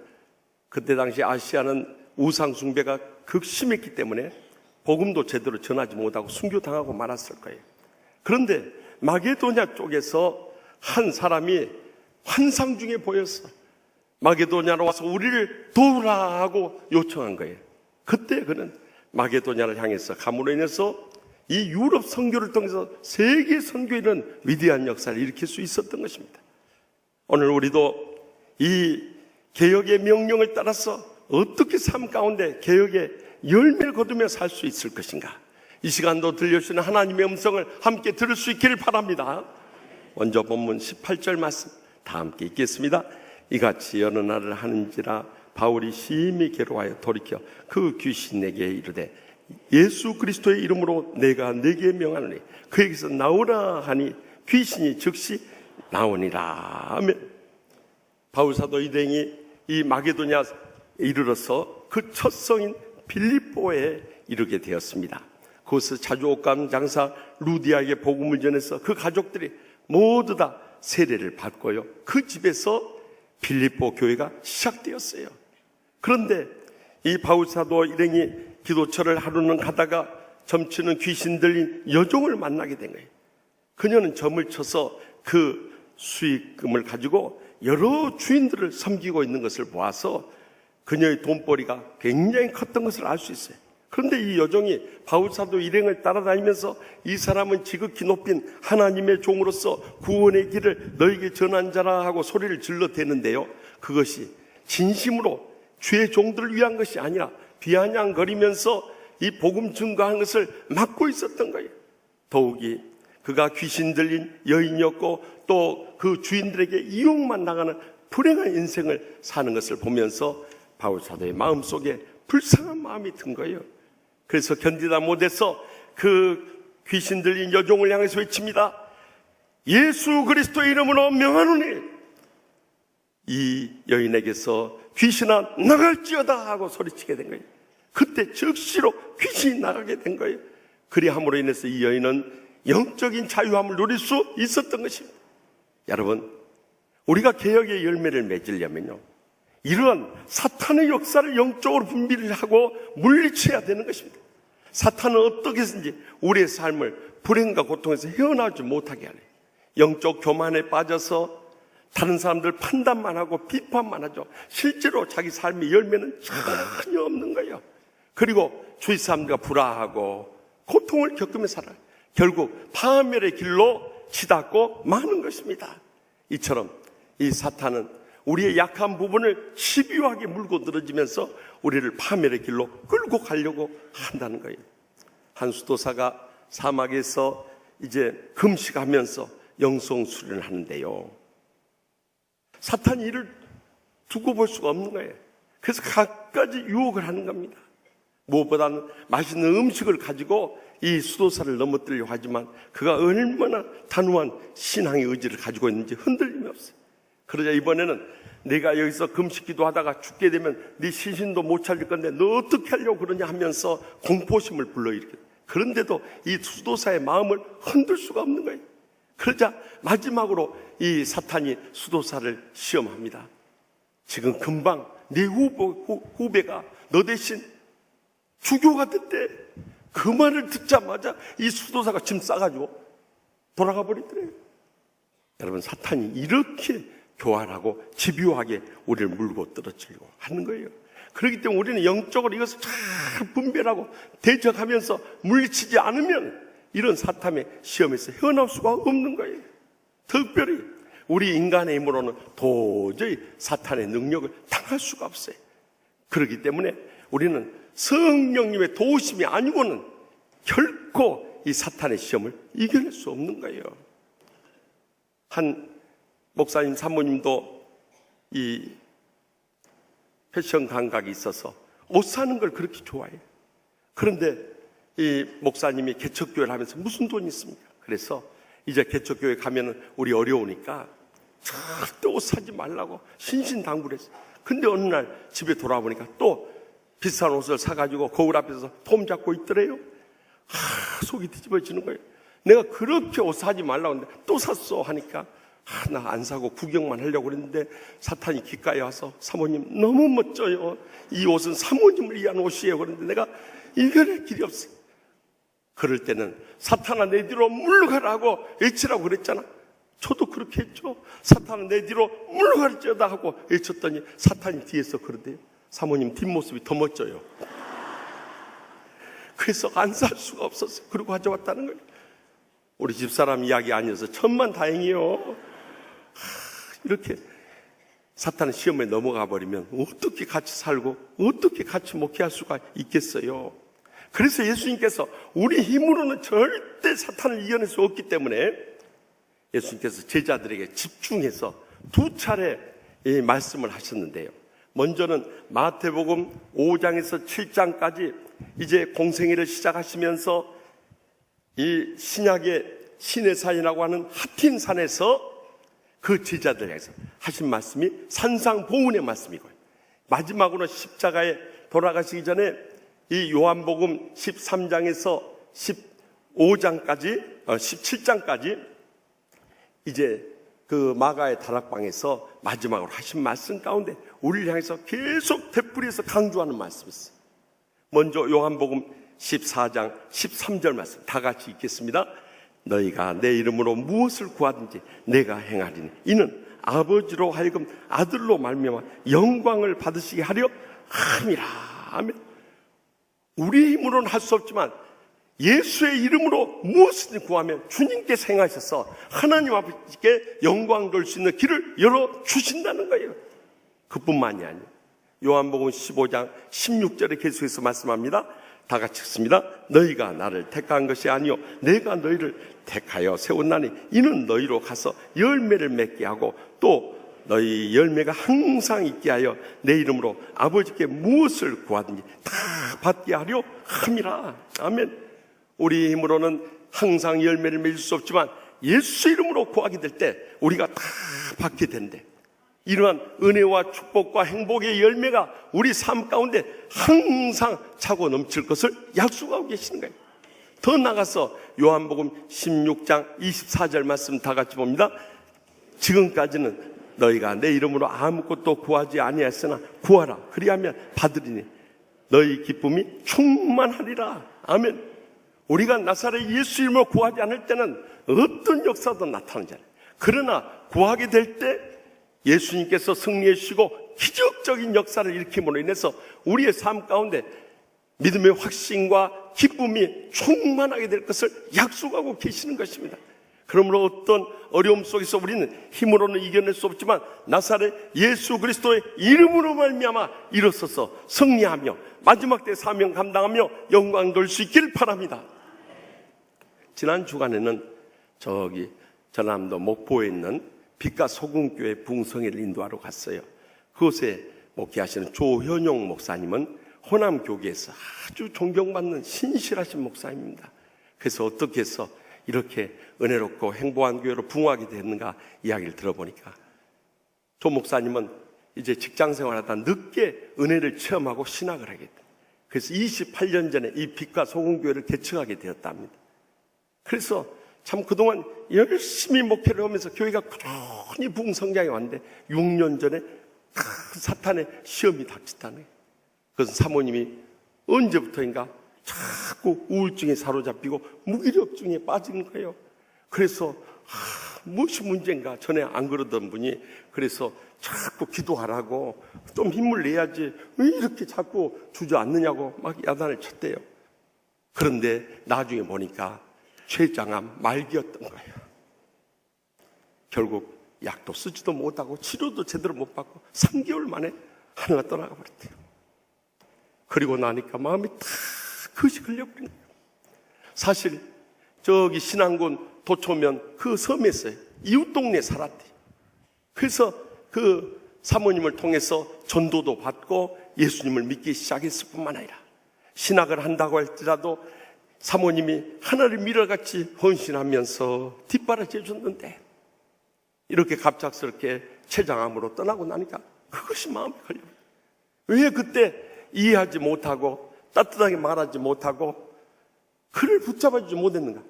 그때 당시 아시아는 우상 숭배가 극심했기 때문에 복음도 제대로 전하지 못하고 순교당하고 말았을 거예요. 그런데 마게도냐 쪽에서 한 사람이 환상 중에 보였어. 마게도냐로 와서 우리를 도우라 하고 요청한 거예요. 그때 그는 마게도냐를 향해서 감으로 인해서 이 유럽 선교를 통해서 세계 선교에 이런 위대한 역사를 일으킬 수 있었던 것입니다. 오늘 우리도 이 개혁의 명령을 따라서 어떻게 삶 가운데 개혁의 열매를 거두며 살 수 있을 것인가? 이 시간도 들려주시는 하나님의 음성을 함께 들을 수 있기를 바랍니다. 먼저 본문 18절 말씀 다 함께 읽겠습니다. 이같이 여러 날을 하는지라 바울이 심히 괴로워하여 돌이켜 그 귀신에게 이르되 예수 그리스도의 이름으로 내가 네게 명하노니 그에게서 나오라 하니 귀신이 즉시 나오니라. 아멘. 바울 사도 일행이 이 마게도냐에 이르러서 그 첫 성인 빌립보에 이르게 되었습니다. 그곳에서 자주 옷감 장사 루디아에게 복음을 전해서 그 가족들이 모두 다 세례를 받고요. 그 집에서 빌립보 교회가 시작되었어요. 그런데 이 바울 사도 일행이 기도처를 하루는 가다가 점치는 귀신 들린 여종을 만나게 된 거예요. 그녀는 점을 쳐서 그 수익금을 가지고 여러 주인들을 섬기고 있는 것을 보아서 그녀의 돈벌이가 굉장히 컸던 것을 알 수 있어요. 그런데 이 여종이 바울 사도 일행을 따라다니면서 이 사람은 지극히 높인 하나님의 종으로서 구원의 길을 너에게 전한 자라 하고 소리를 질러대는데요, 그것이 진심으로 주의 종들을 위한 것이 아니라 비아냥거리면서 이 복음 증거하는 것을 막고 있었던 거예요. 더욱이 그가 귀신 들린 여인이었고 또 그 주인들에게 이용만 나가는 불행한 인생을 사는 것을 보면서 바울 사도의 마음속에 불쌍한 마음이 든 거예요. 그래서 견디다 못해서 그 귀신 들린 여종을 향해서 외칩니다. 예수 그리스도의 이름으로 명하노니 이 여인에게서 귀신아 나갈지어다 하고 소리치게 된 거예요. 그때 즉시로 귀신이 나가게 된 거예요. 그리함으로 인해서 이 여인은 영적인 자유함을 누릴 수 있었던 것입니다. 여러분, 우리가 개혁의 열매를 맺으려면요, 이러한 사탄의 역사를 영적으로 분비를 하고 물리쳐야 되는 것입니다. 사탄은 어떻게든지 우리의 삶을 불행과 고통에서 헤어나오지 못하게 하래요. 영적 교만에 빠져서 다른 사람들 판단만 하고 비판만 하죠. 실제로 자기 삶의 열매는 전혀 없는 거예요. 그리고 주위 사람들과 불화하고 고통을 겪으며 살아요. 결국 파멸의 길로 치닫고 마는 것입니다. 이처럼 이 사탄은 우리의 약한 부분을 집요하게 물고 늘어지면서 우리를 파멸의 길로 끌고 가려고 한다는 거예요. 한 수도사가 사막에서 이제 금식하면서 영성 수련을 하는데요, 사탄이 이를 두고 볼 수가 없는 거예요. 그래서 갖가지 유혹을 하는 겁니다. 무엇보다는 맛있는 음식을 가지고 이 수도사를 넘어뜨리려고 하지만 그가 얼마나 단호한 신앙의 의지를 가지고 있는지 흔들림이 없어요. 그러자 이번에는 내가 여기서 금식기도 하다가 죽게 되면 네 신신도 못 차릴 건데 너 어떻게 하려고 그러냐 하면서 공포심을 불러일으켜요. 그런데도 이 수도사의 마음을 흔들 수가 없는 거예요. 그러자 마지막으로 이 사탄이 수도사를 시험합니다. 지금 금방 네 후배가 너 대신 주교가 됐대. 그 말을 듣자마자 이 수도사가 짐 싸가지고 돌아가 버리더래요. 여러분, 사탄이 이렇게 교활하고 집요하게 우리를 물고 떨어뜨리고 하는 거예요. 그렇기 때문에 우리는 영적으로 이것을 잘 분별하고 대적하면서 물리치지 않으면 이런 사탄의 시험에서 헤어나올 수가 없는 거예요. 특별히 우리 인간의 힘으로는 도저히 사탄의 능력을 당할 수가 없어요. 그렇기 때문에 우리는 성령님의 도우심이 아니고는 결코 이 사탄의 시험을 이겨낼 수 없는 거예요. 한 목사님 사모님도 이 패션 감각이 있어서 옷 사는 걸 그렇게 좋아해요. 그런데 이 목사님이 개척교회를 하면서 무슨 돈이 있습니까? 그래서 이제 개척교회 가면은 우리 어려우니까 절대 옷 사지 말라고 신신당부를 했어요. 근데 어느 날 집에 돌아보니까 또 비싼 옷을 사가지고 거울 앞에서 폼 잡고 있더래요. 속이 뒤집어지는 거예요. 내가 그렇게 옷 사지 말라고 했는데 또 샀어 하니까 나 안 사고 구경만 하려고 그랬는데 사탄이 귓가에 와서 사모님 너무 멋져요. 이 옷은 사모님을 위한 옷이에요. 그런데 내가 이겨낼 길이 없어요. 그럴 때는 사탄아 내 뒤로 물러가라고 외치라고 그랬잖아. 저도 그렇게 했죠. 사탄아 내 뒤로 물러가리쩌다 하고 외쳤더니 사탄이 뒤에서 그러대요. 사모님 뒷모습이 더 멋져요. 그래서 안 살 수가 없었어요. 그러고 가져왔다는 거예요. 우리 집사람 이야기 아니어서 천만다행이요. 이렇게 사탄의 시험에 넘어가 버리면 어떻게 같이 살고 어떻게 같이 목회할 수가 있겠어요. 그래서 예수님께서 우리 힘으로는 절대 사탄을 이겨낼 수 없기 때문에 예수님께서 제자들에게 집중해서 두 차례 이 말씀을 하셨는데요. 먼저는 마태복음 5장에서 7장까지 이제 공생애를 시작하시면서 이 신약의 시내산이라고 하는 하틴산에서 그 제자들에게서 하신 말씀이 산상보훈의 말씀이고요. 마지막으로 십자가에 돌아가시기 전에 이 요한복음 13장에서 15장까지 17장까지 이제 그 마가의 다락방에서 마지막으로 하신 말씀 가운데 우리를 향해서 계속 되풀이해서 강조하는 말씀이 있어요. 먼저 요한복음 14장 13절 말씀 다 같이 읽겠습니다. 너희가 내 이름으로 무엇을 구하든지 내가 행하리니 이는 아버지로 하여금 아들로 말미암아 영광을 받으시게 하려 함이라. 아멘. 우리 힘으로는 할 수 없지만 예수의 이름으로 무엇이든 구하면 주님께서 행하셔서 하나님 아버지께 영광 돌 수 있는 길을 열어주신다는 거예요. 그뿐만이 아니에요. 요한복음 15장 16절에 계속해서 말씀합니다. 다 같이 읽습니다. 너희가 나를 택한 것이 아니요 내가 너희를 택하여 세웠나니 이는 너희로 가서 열매를 맺게 하고 또 너희 열매가 항상 있게 하여 내 이름으로 아버지께 무엇을 구하든지 다 받게 하려 함이라. 아멘. 우리 힘으로는 항상 열매를 맺을 수 없지만 예수 이름으로 구하게 될 때 우리가 다 받게 된대. 이러한 은혜와 축복과 행복의 열매가 우리 삶 가운데 항상 차고 넘칠 것을 약속하고 계시는 거예요. 더 나가서 요한복음 16장 24절 말씀 다 같이 봅니다. 지금까지는 너희가 내 이름으로 아무것도 구하지 아니하였으나 구하라 그리하면 받으리니 너희 기쁨이 충만하리라. 아멘. 우리가 나사렛 예수 이름으로 구하지 않을 때는 어떤 역사도 나타나지 않아요. 그러나 구하게 될 때 예수님께서 승리해 주시고 기적적인 역사를 일으킴으로 인해서 우리의 삶 가운데 믿음의 확신과 기쁨이 충만하게 될 것을 약속하고 계시는 것입니다. 그러므로 어떤 어려움 속에서 우리는 힘으로는 이겨낼 수 없지만 나사렛 예수 그리스도의 이름으로 말미암아 일어서서 승리하며 마지막 때 사명 감당하며 영광 돌 수 있길 바랍니다. 지난 주간에는 저기 전남도 목포에 있는 빛과 소금교회 붕성회를 인도하러 갔어요. 그곳에 목회하시는 조현용 목사님은 호남교계에서 아주 존경받는 신실하신 목사입니다. 그래서 어떻게 해서 이렇게 은혜롭고 행복한 교회로 부흥하게 됐는가 이야기를 들어보니까 조 목사님은 이제 직장생활하다 늦게 은혜를 체험하고 신학을 하게 됐다. 그래서 28년 전에 이 빛과 소금교회를 개척하게 되었답니다. 그래서 참 그동안 열심히 목회를 하면서 교회가 꾸준히 부흥 성장해 왔는데 6년 전에 사탄의 시험이 닥쳤다는 거예요. 그래서 사모님이 언제부터인가 자꾸 우울증에 사로잡히고 무기력증에 빠진 거예요. 그래서 무엇이 문제인가 전에 안 그러던 분이 그래서 자꾸 기도하라고 좀 힘을 내야지 왜 이렇게 자꾸 주저앉느냐고 막 야단을 쳤대요. 그런데 나중에 보니까 췌장암 말기였던 거예요. 결국 약도 쓰지도 못하고 치료도 제대로 못 받고 3개월 만에 하늘나 떠나가 버렸대요. 그리고 나니까 마음이 다 그것이 걸려버린 거예요. 사실 저기 신안군 도초면 그 섬에서 이웃 동네 살았대. 그래서 그 사모님을 통해서 전도도 받고 예수님을 믿기 시작했을 뿐만 아니라 신학을 한다고 할지라도 사모님이 하나를 밀어같이 헌신하면서 뒷바라지 해줬는데 이렇게 갑작스럽게 췌장암으로 떠나고 나니까 그것이 마음에 걸려요. 왜 그때 이해하지 못하고 따뜻하게 말하지 못하고 그를 붙잡아주지 못했는가?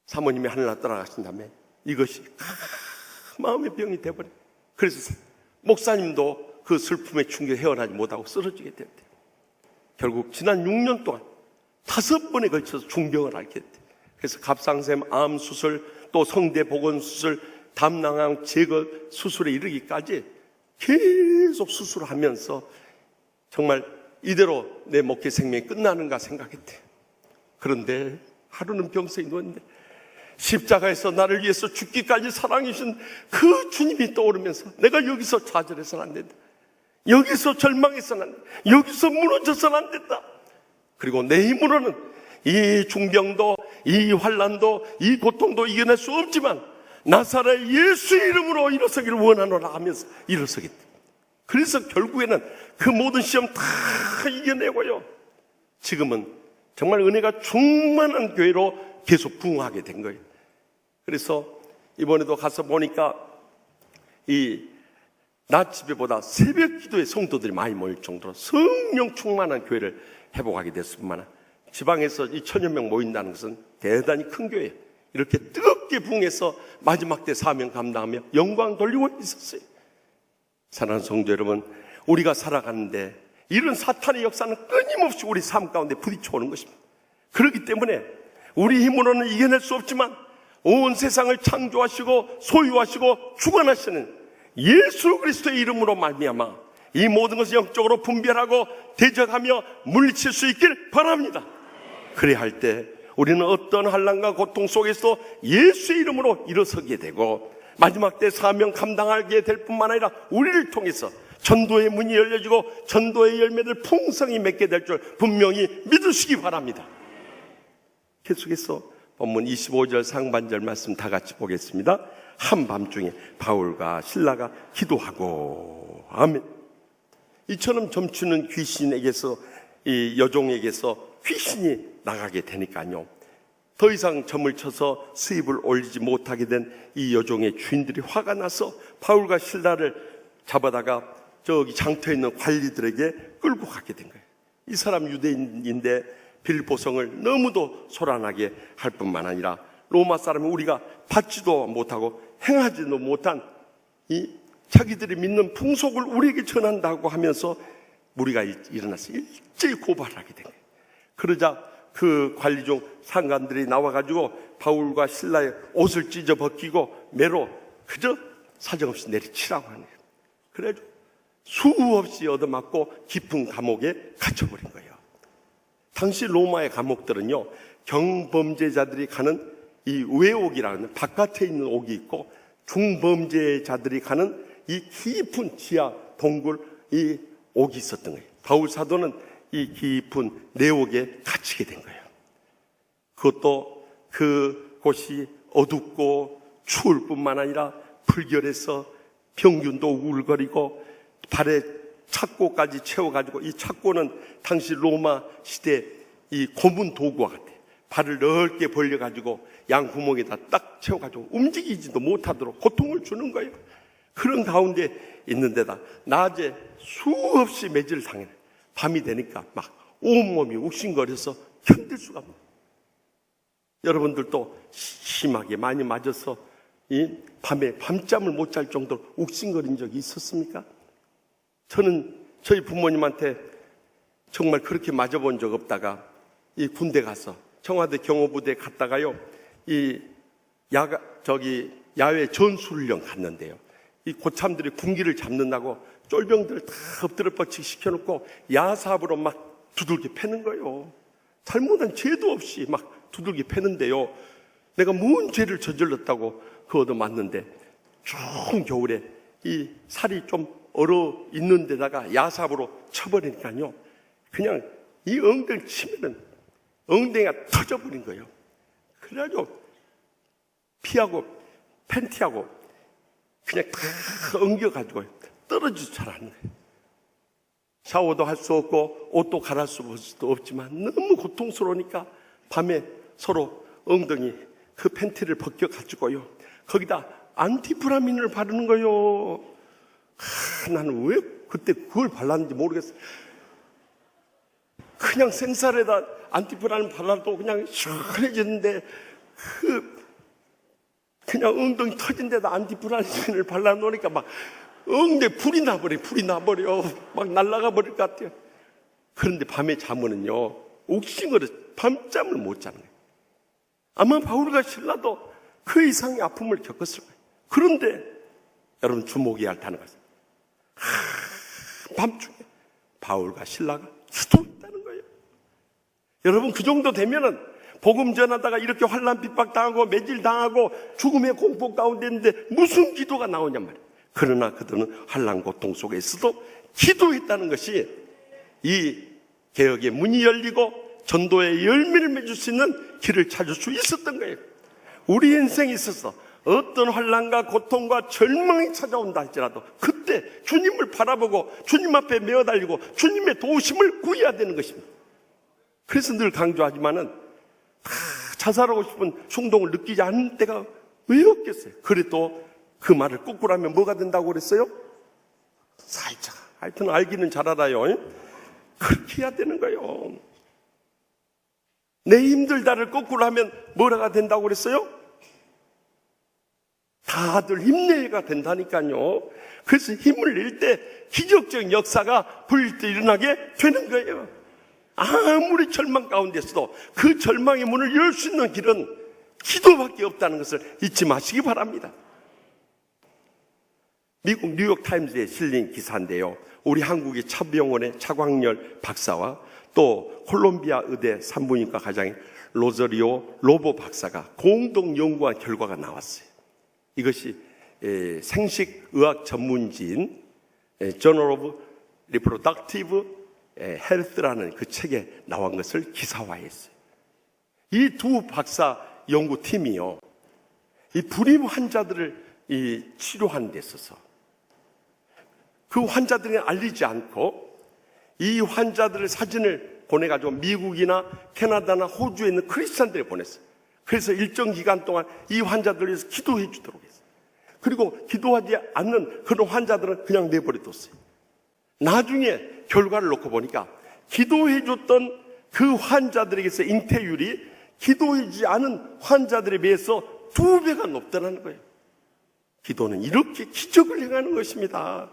사모님이 하늘나라 떠나가신 다음에 이것이 마음의 병이 돼버려요. 그래서 목사님도 그 슬픔의 충격에 헤어나지 못하고 쓰러지게 됐대요. 결국 지난 6년 동안 5번에 걸쳐서 중병을 앓게 됐대요. 그래서 갑상샘 암 수술, 또 성대 복원 수술, 담낭암 제거 수술에 이르기까지 계속 수술을 하면서 정말 이대로 내 목회 생명이 끝나는가 생각했대요. 그런데 하루는 병석에 누웠는데 십자가에서 나를 위해서 죽기까지 사랑해주신 그 주님이 떠오르면서 내가 여기서 좌절해서는 안 된다. 여기서 절망해서는 안 된다. 여기서 무너져서는 안 된다. 그리고 내 힘으로는 이 중병도, 이 환난도, 이 고통도 이겨낼 수 없지만 나사렛 예수 이름으로 일어서기를 원하노라 하면서 일어서겠다. 그래서 결국에는 그 모든 시험 다 이겨내고요. 지금은 정말 은혜가 충만한 교회로 계속 부흥하게 된 거예요. 그래서 이번에도 가서 보니까 이 낮 집회보다 새벽 기도에 성도들이 많이 모일 정도로 성령 충만한 교회를 회복하게 됐을 뿐만 아니라 지방에서 이 1000여 명 모인다는 것은 대단히 큰 교회예요. 이렇게 뜨겁게 부흥해서 마지막 때 사명 감당하며 영광 돌리고 있었어요. 사랑하는 성도 여러분, 우리가 살아가는데 이런 사탄의 역사는 끊임없이 우리 삶 가운데 부딪혀오는 것입니다. 그렇기 때문에 우리 힘으로는 이겨낼 수 없지만 온 세상을 창조하시고 소유하시고 주관하시는 예수 그리스도의 이름으로 말미암아 이 모든 것을 영적으로 분별하고 대적하며 물리칠 수 있길 바랍니다. 그래야 할 때 우리는 어떤 환난과 고통 속에서 예수의 이름으로 일어서게 되고 마지막 때 사명 감당하게 될 뿐만 아니라 우리를 통해서 전도의 문이 열려지고 전도의 열매를 풍성히 맺게 될 줄 분명히 믿으시기 바랍니다. 계속해서 본문 25절 상반절 말씀 다 같이 보겠습니다. 한밤중에 바울과 실라가 기도하고 아멘. 이처럼 점치는 귀신에게서 이 여종에게서 귀신이 나가게 되니까요, 더 이상 점을 쳐서 수입을 올리지 못하게 된 이 여종의 주인들이 화가 나서 바울과 실라를 잡아다가 저기 장터에 있는 관리들에게 끌고 가게 된 거예요. 이 사람 유대인인데 빌보성을 너무도 소란하게 할 뿐만 아니라 로마 사람은 우리가 받지도 못하고 행하지도 못한 이 자기들이 믿는 풍속을 우리에게 전한다고 하면서 무리가 일어나서 일제히 고발을 하게 된 거예요. 그러자 그 관리 중 상관들이 나와가지고 바울과 실라의 옷을 찢어 벗기고 매로 그저 사정없이 내리치라고 하는 거예요. 그래가지고 수없이 얻어맞고 깊은 감옥에 갇혀버린 거예요. 당시 로마의 감옥들은요, 경범죄자들이 가는 이 외옥이라는 바깥에 있는 옥이 있고 중범죄자들이 가는 이 깊은 지하 동굴 이 옥이 있었던 거예요. 바울 사도는 이 깊은 내옥에 갇히게 된 거예요. 그것도 그 곳이 어둡고 추울 뿐만 아니라 불결해서 병균도 우글거리고 발에 착고까지 채워가지고, 이 착고는 당시 로마 시대 이 고문 도구와 같아. 발을 넓게 벌려가지고 양 구멍에다 딱 채워가지고 움직이지도 못하도록 고통을 주는 거예요. 그런 가운데 있는데다 낮에 수없이 매질을 당해. 밤이 되니까 막 온몸이 욱신거려서 견딜 수가 없어요. 여러분들도 심하게 많이 맞아서 이 밤에 밤잠을 못 잘 정도로 욱신거린 적이 있었습니까? 저는 저희 부모님한테 정말 그렇게 맞아본 적 없다가 이 군대 가서 청와대 경호부대에 갔다가요, 이 야외 전술훈련 갔는데요, 이 고참들이 군기를 잡는다고 쫄병들을 다 엎드려 뻗치기 시켜놓고 야삽으로 막 두들겨 패는 거예요. 잘못한 죄도 없이 막 두들겨 패는데요, 내가 뭔 죄를 저질렀다고 그 얻어맞는데 추운 겨울에 이 살이 좀 얼어 있는 데다가 야삽으로 쳐버리니까요, 그냥 이 엉덩이 치면은 엉덩이가 터져버린 거예요. 그래가지고 피하고 팬티하고 그냥 다 엉겨가지고 떨어지지 잘하는 거예요. 샤워도 할 수 없고 옷도 갈아입을 수도 없지만 너무 고통스러우니까 밤에 서로 엉덩이 그 팬티를 벗겨가지고요, 거기다 안티프라민을 바르는 거예요. 나는 왜 그때 그걸 발랐는지 모르겠어요. 그냥 생살에다 안티프라민 발라도 그냥 시원해지는데 그냥 엉덩이 터진 데다 안티프라민을 발라놓으니까 막 엉덩이 불이 나버려. 막 날아가 버릴 것 같아요. 그런데 밤에 자면은요, 옥싱어로 밤잠을 못 자는 거예요. 아마 바울과 실라도 그 이상의 아픔을 겪었을 거예요. 그런데 여러분 주목해야 할 단어가 있어요. 밤중에 바울과 실라가 기도했다는 거예요. 여러분 그 정도 되면은 복음 전하다가 이렇게 환난 핍박 당하고 매질 당하고 죽음의 공포 가운데 있는데 무슨 기도가 나오냔 말이에요. 그러나 그들은 환난 고통 속에서도 기도했다는 것이 이 개혁의 문이 열리고 전도의 열매를 맺을 수 있는 길을 찾을 수 있었던 거예요. 우리 인생에 있어서 어떤 환난과 고통과 절망이 찾아온다 할지라도 그때 주님을 바라보고 주님 앞에 메어달리고 주님의 도우심을 구해야 되는 것입니다. 그래서 늘 강조하지만은 다 자살하고 싶은 충동을 느끼지 않는 때가 왜 없겠어요? 그래도 그 말을 거꾸로 하면 뭐가 된다고 그랬어요? 살짝. 하여튼 알기는 잘 알아요. 그렇게 해야 되는 거예요. 내 힘들다를 거꾸로 하면 뭐라가 된다고 그랬어요? 다들 힘내가 된다니까요. 그래서 힘을 낼 때 기적적인 역사가 불일 때 일어나게 되는 거예요. 아무리 절망 가운데서도 그 절망의 문을 열 수 있는 길은 기도밖에 없다는 것을 잊지 마시기 바랍니다. 미국 뉴욕타임즈에 실린 기사인데요, 우리 한국의 차병원의 차광열 박사와 또 콜롬비아 의대 산부인과 과장인 로저리오 로보 박사가 공동 연구한 결과가 나왔어요. 이것이 생식의학 전문지인 Journal of Reproductive Health라는 그 책에 나온 것을 기사화했어요. 이 두 박사 연구팀이요, 이 불임 환자들을 치료하는 데 있어서 그 환자들이 알리지 않고 이 환자들의 사진을 보내가지고 미국이나 캐나다나 호주에 있는 크리스찬들에 보냈어요. 그래서 일정 기간 동안 이 환자들을 위해서 기도해 주도록 했어요. 그리고 기도하지 않는 그런 환자들은 그냥 내버려뒀어요. 나중에 결과를 놓고 보니까 기도해 줬던 그 환자들에게서 잉태율이 기도하지 않은 환자들에 비해서 2배가 높다는 거예요. 기도는 이렇게 기적을 행하는 것입니다.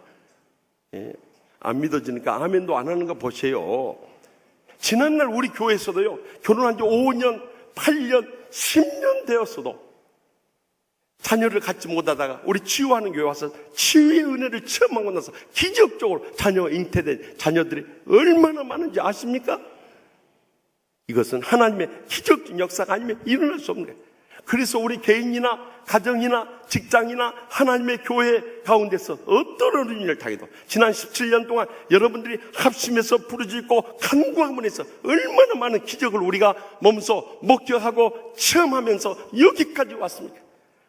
안 믿어지니까 아멘도 안 하는 거 보세요. 지난날 우리 교회에서도요, 결혼한 지 5년, 8년, 10년 되었어도 자녀를 갖지 못하다가 우리 치유하는 교회 와서 치유의 은혜를 체험하고 나서 기적적으로 자녀가 잉태된 자녀들이 얼마나 많은지 아십니까? 이것은 하나님의 기적적 역사가 아니면 일어날 수 없는 거예요. 그래서 우리 개인이나 가정이나 직장이나 하나님의 교회 가운데서 어떤 어린이를 타게도 지난 17년 동안 여러분들이 합심해서 부르짖고 간구함을 해서 얼마나 많은 기적을 우리가 몸소 목격하고 체험하면서 여기까지 왔습니까?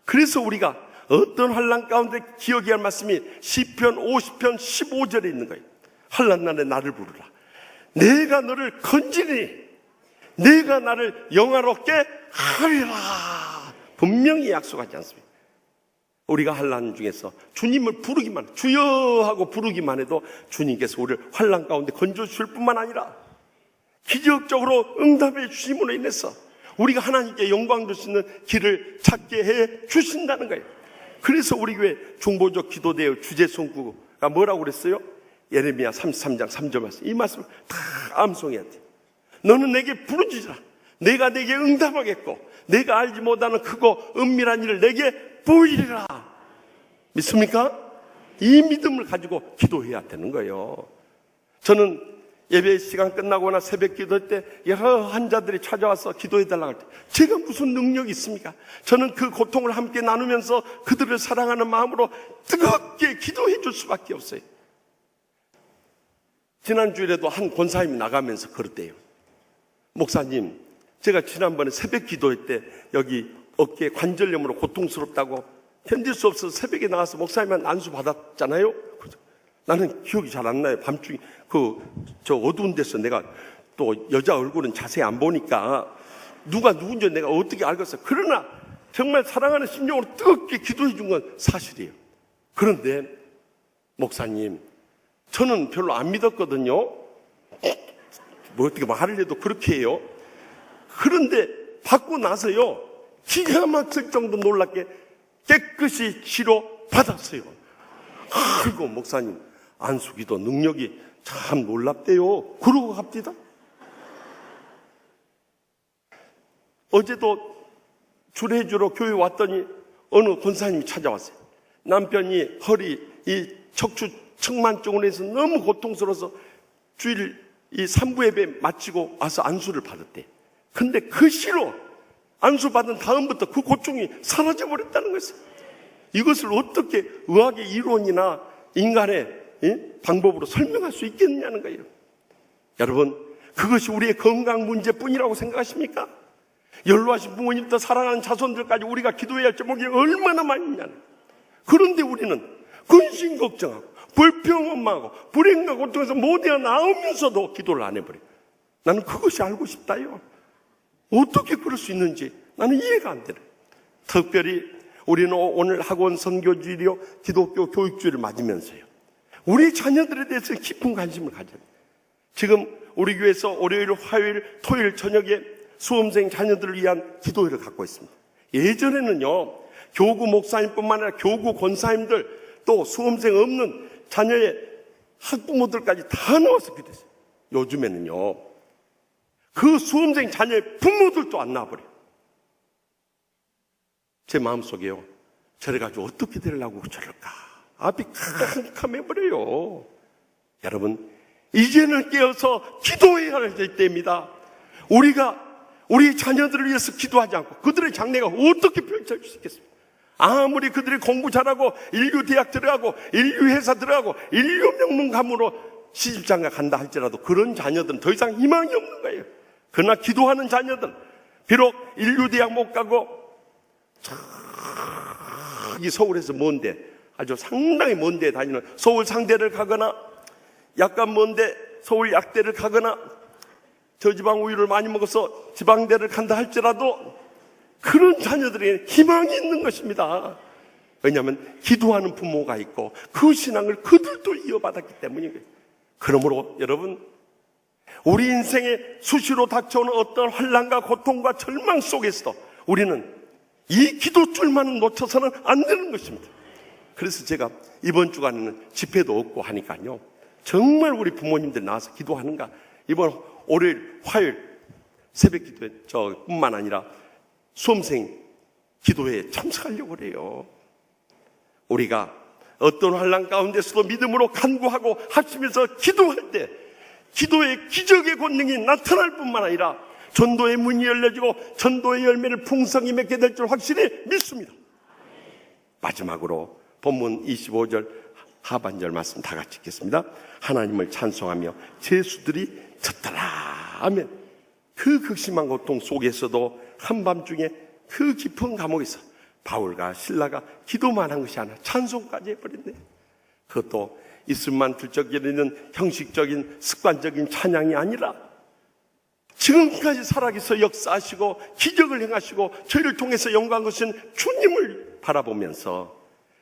그래서 우리가 어떤 환난 가운데 기억해야 할 말씀이 시편 50편 15절에 있는 거예요. 환난 날에 나를 부르라. 내가 너를 건지리니 내가 나를 영화롭게 하리라. 분명히 약속하지 않습니까? 우리가 환난 중에서 주님을 부르기만, 주여 하고 부르기만 해도 주님께서 우리를 환난 가운데 건져주실 뿐만 아니라 기적적으로 응답해 주심으로 인해서 우리가 하나님께 영광 줄 수 있는 길을 찾게 해 주신다는 거예요. 그래서 우리 교회 중보적 기도대회 주제 son구가 뭐라고 그랬어요? 예레미야 33장 3절 말씀. 이 말씀을 다 암송해야 돼요. 너는 내게 부르짖으라. 내가 내게 응답하겠고 내가 알지 못하는 크고 은밀한 일을 내게 보이리라. 믿습니까? 이 믿음을 가지고 기도해야 되는 거예요. 저는 예배 시간 끝나거나 새벽 기도할 때 여러 환자들이 찾아와서 기도해달라고 할 때 제가 무슨 능력이 있습니까? 저는 그 고통을 함께 나누면서 그들을 사랑하는 마음으로 뜨겁게 기도해 줄 수밖에 없어요. 지난주에도 한 권사님이 나가면서 그랬대요. 목사님, 제가 지난번에 새벽 기도회 때 여기 어깨 관절염으로 고통스럽다고 견딜 수 없어서 새벽에 나가서 목사님한테 안수 받았잖아요. 나는 기억이 잘 안 나요. 밤중에 저 어두운 데서 내가 또 여자 얼굴은 자세히 안 보니까 누가 누군지 내가 어떻게 알겠어요. 그러나 정말 사랑하는 심령으로 뜨겁게 기도해 준 건 사실이에요. 그런데 목사님, 저는 별로 안 믿었거든요. 뭐 어떻게 말을 해도 그렇게 해요. 그런데 받고 나서요, 기가 막힐 정도 놀랍게 깨끗이 치료 받았어요. 아이고 목사님, 안수기도 능력이 참 놀랍대요. 그러고 갑니다. 어제도 주례해주러 교회 왔더니 어느 권사님이 찾아왔어요. 남편이 허리, 이 척추 측만증으로 해서 너무 고통스러워서 주일 이 3부 예배 마치고 와서 안수를 받았대. 근데 그 시로 안수 받은 다음부터 그 고통이 사라져 버렸다는 것이에요. 이것을 어떻게 의학의 이론이나 인간의 방법으로 설명할 수 있겠느냐는 거예요. 여러분, 그것이 우리의 건강 문제뿐이라고 생각하십니까? 연로하신 부모님도 사랑하는 자손들까지 우리가 기도해야 할 제목이 얼마나 많이 있냐는. 그런데 우리는 근심 걱정하고 불평원망하고 불행과 고통에서 못 헤어나오면서도 기도를 안 해버려요. 나는 그것이 알고 싶다요. 어떻게 그럴 수 있는지 나는 이해가 안 되는. 특별히 우리는 오늘 학원 선교주일이요 기독교 교육주일을 맞으면서요, 우리 자녀들에 대해서 깊은 관심을 가져요. 지금 우리 교회에서 월요일, 화요일, 토요일 저녁에 수험생 자녀들을 위한 기도회를 갖고 있습니다. 예전에는요, 교구 목사님뿐만 아니라 교구 권사님들 또 수험생 없는 자녀의 학부모들까지 다 나와서 기도했어요. 요즘에는요, 그 수험생 자녀의 부모들도 안 나와버려요. 제 마음속에요, 저래 가지고 어떻게 되려고 저럴까, 앞이 캄캄해버려요. 여러분, 이제는 깨어서 기도해야 할 때입니다. 우리가 우리 자녀들을 위해서 기도하지 않고 그들의 장래가 어떻게 펼쳐질 수 있겠습니까? 아무리 그들이 공부 잘하고 인류 대학 들어가고 인류 회사 들어가고 인류 명문가문으로 시집장가 간다 할지라도 그런 자녀들은 더 이상 희망이 없는 거예요. 그러나 기도하는 자녀들, 비록 인류 대학 못 가고 저기 서울에서 먼데, 아주 상당히 먼데 다니는 서울 상대를 가거나 약간 먼데 서울 약대를 가거나 저지방 우유를 많이 먹어서 지방대를 간다 할지라도 그런 자녀들에게 희망이 있는 것입니다. 왜냐하면 기도하는 부모가 있고 그 신앙을 그들도 이어받았기 때문이에요. 그러므로 여러분, 우리 인생에 수시로 닥쳐오는 어떤 환난과 고통과 절망 속에서도 우리는 이 기도줄만은 놓쳐서는 안 되는 것입니다. 그래서 제가 이번 주간에는 집회도 없고 하니까요, 정말 우리 부모님들 나와서 기도하는가, 이번 월요일, 화요일 새벽 기도회 뿐만 아니라 수험생 기도회에 참석하려고 그래요. 우리가 어떤 환난 가운데서도 믿음으로 간구하고 합심해서 기도할 때 기도의 기적의 권능이 나타날 뿐만 아니라 전도의 문이 열려지고 전도의 열매를 풍성히 맺게 될 줄 확실히 믿습니다. 마지막으로 본문 25절 하반절 말씀 다 같이 읽겠습니다. 하나님을 찬송하며 제수들이 쳤더라 하면 그 극심한 고통 속에서도 한밤중에 그 깊은 감옥에서 바울과 실라가 기도만 한 것이 아니라 찬송까지 해버렸네. 그것도 있을만 들적이는 형식적인 습관적인 찬양이 아니라 지금까지 살아계서 역사하시고 기적을 행하시고 저희를 통해서 영광 거신 주님을 바라보면서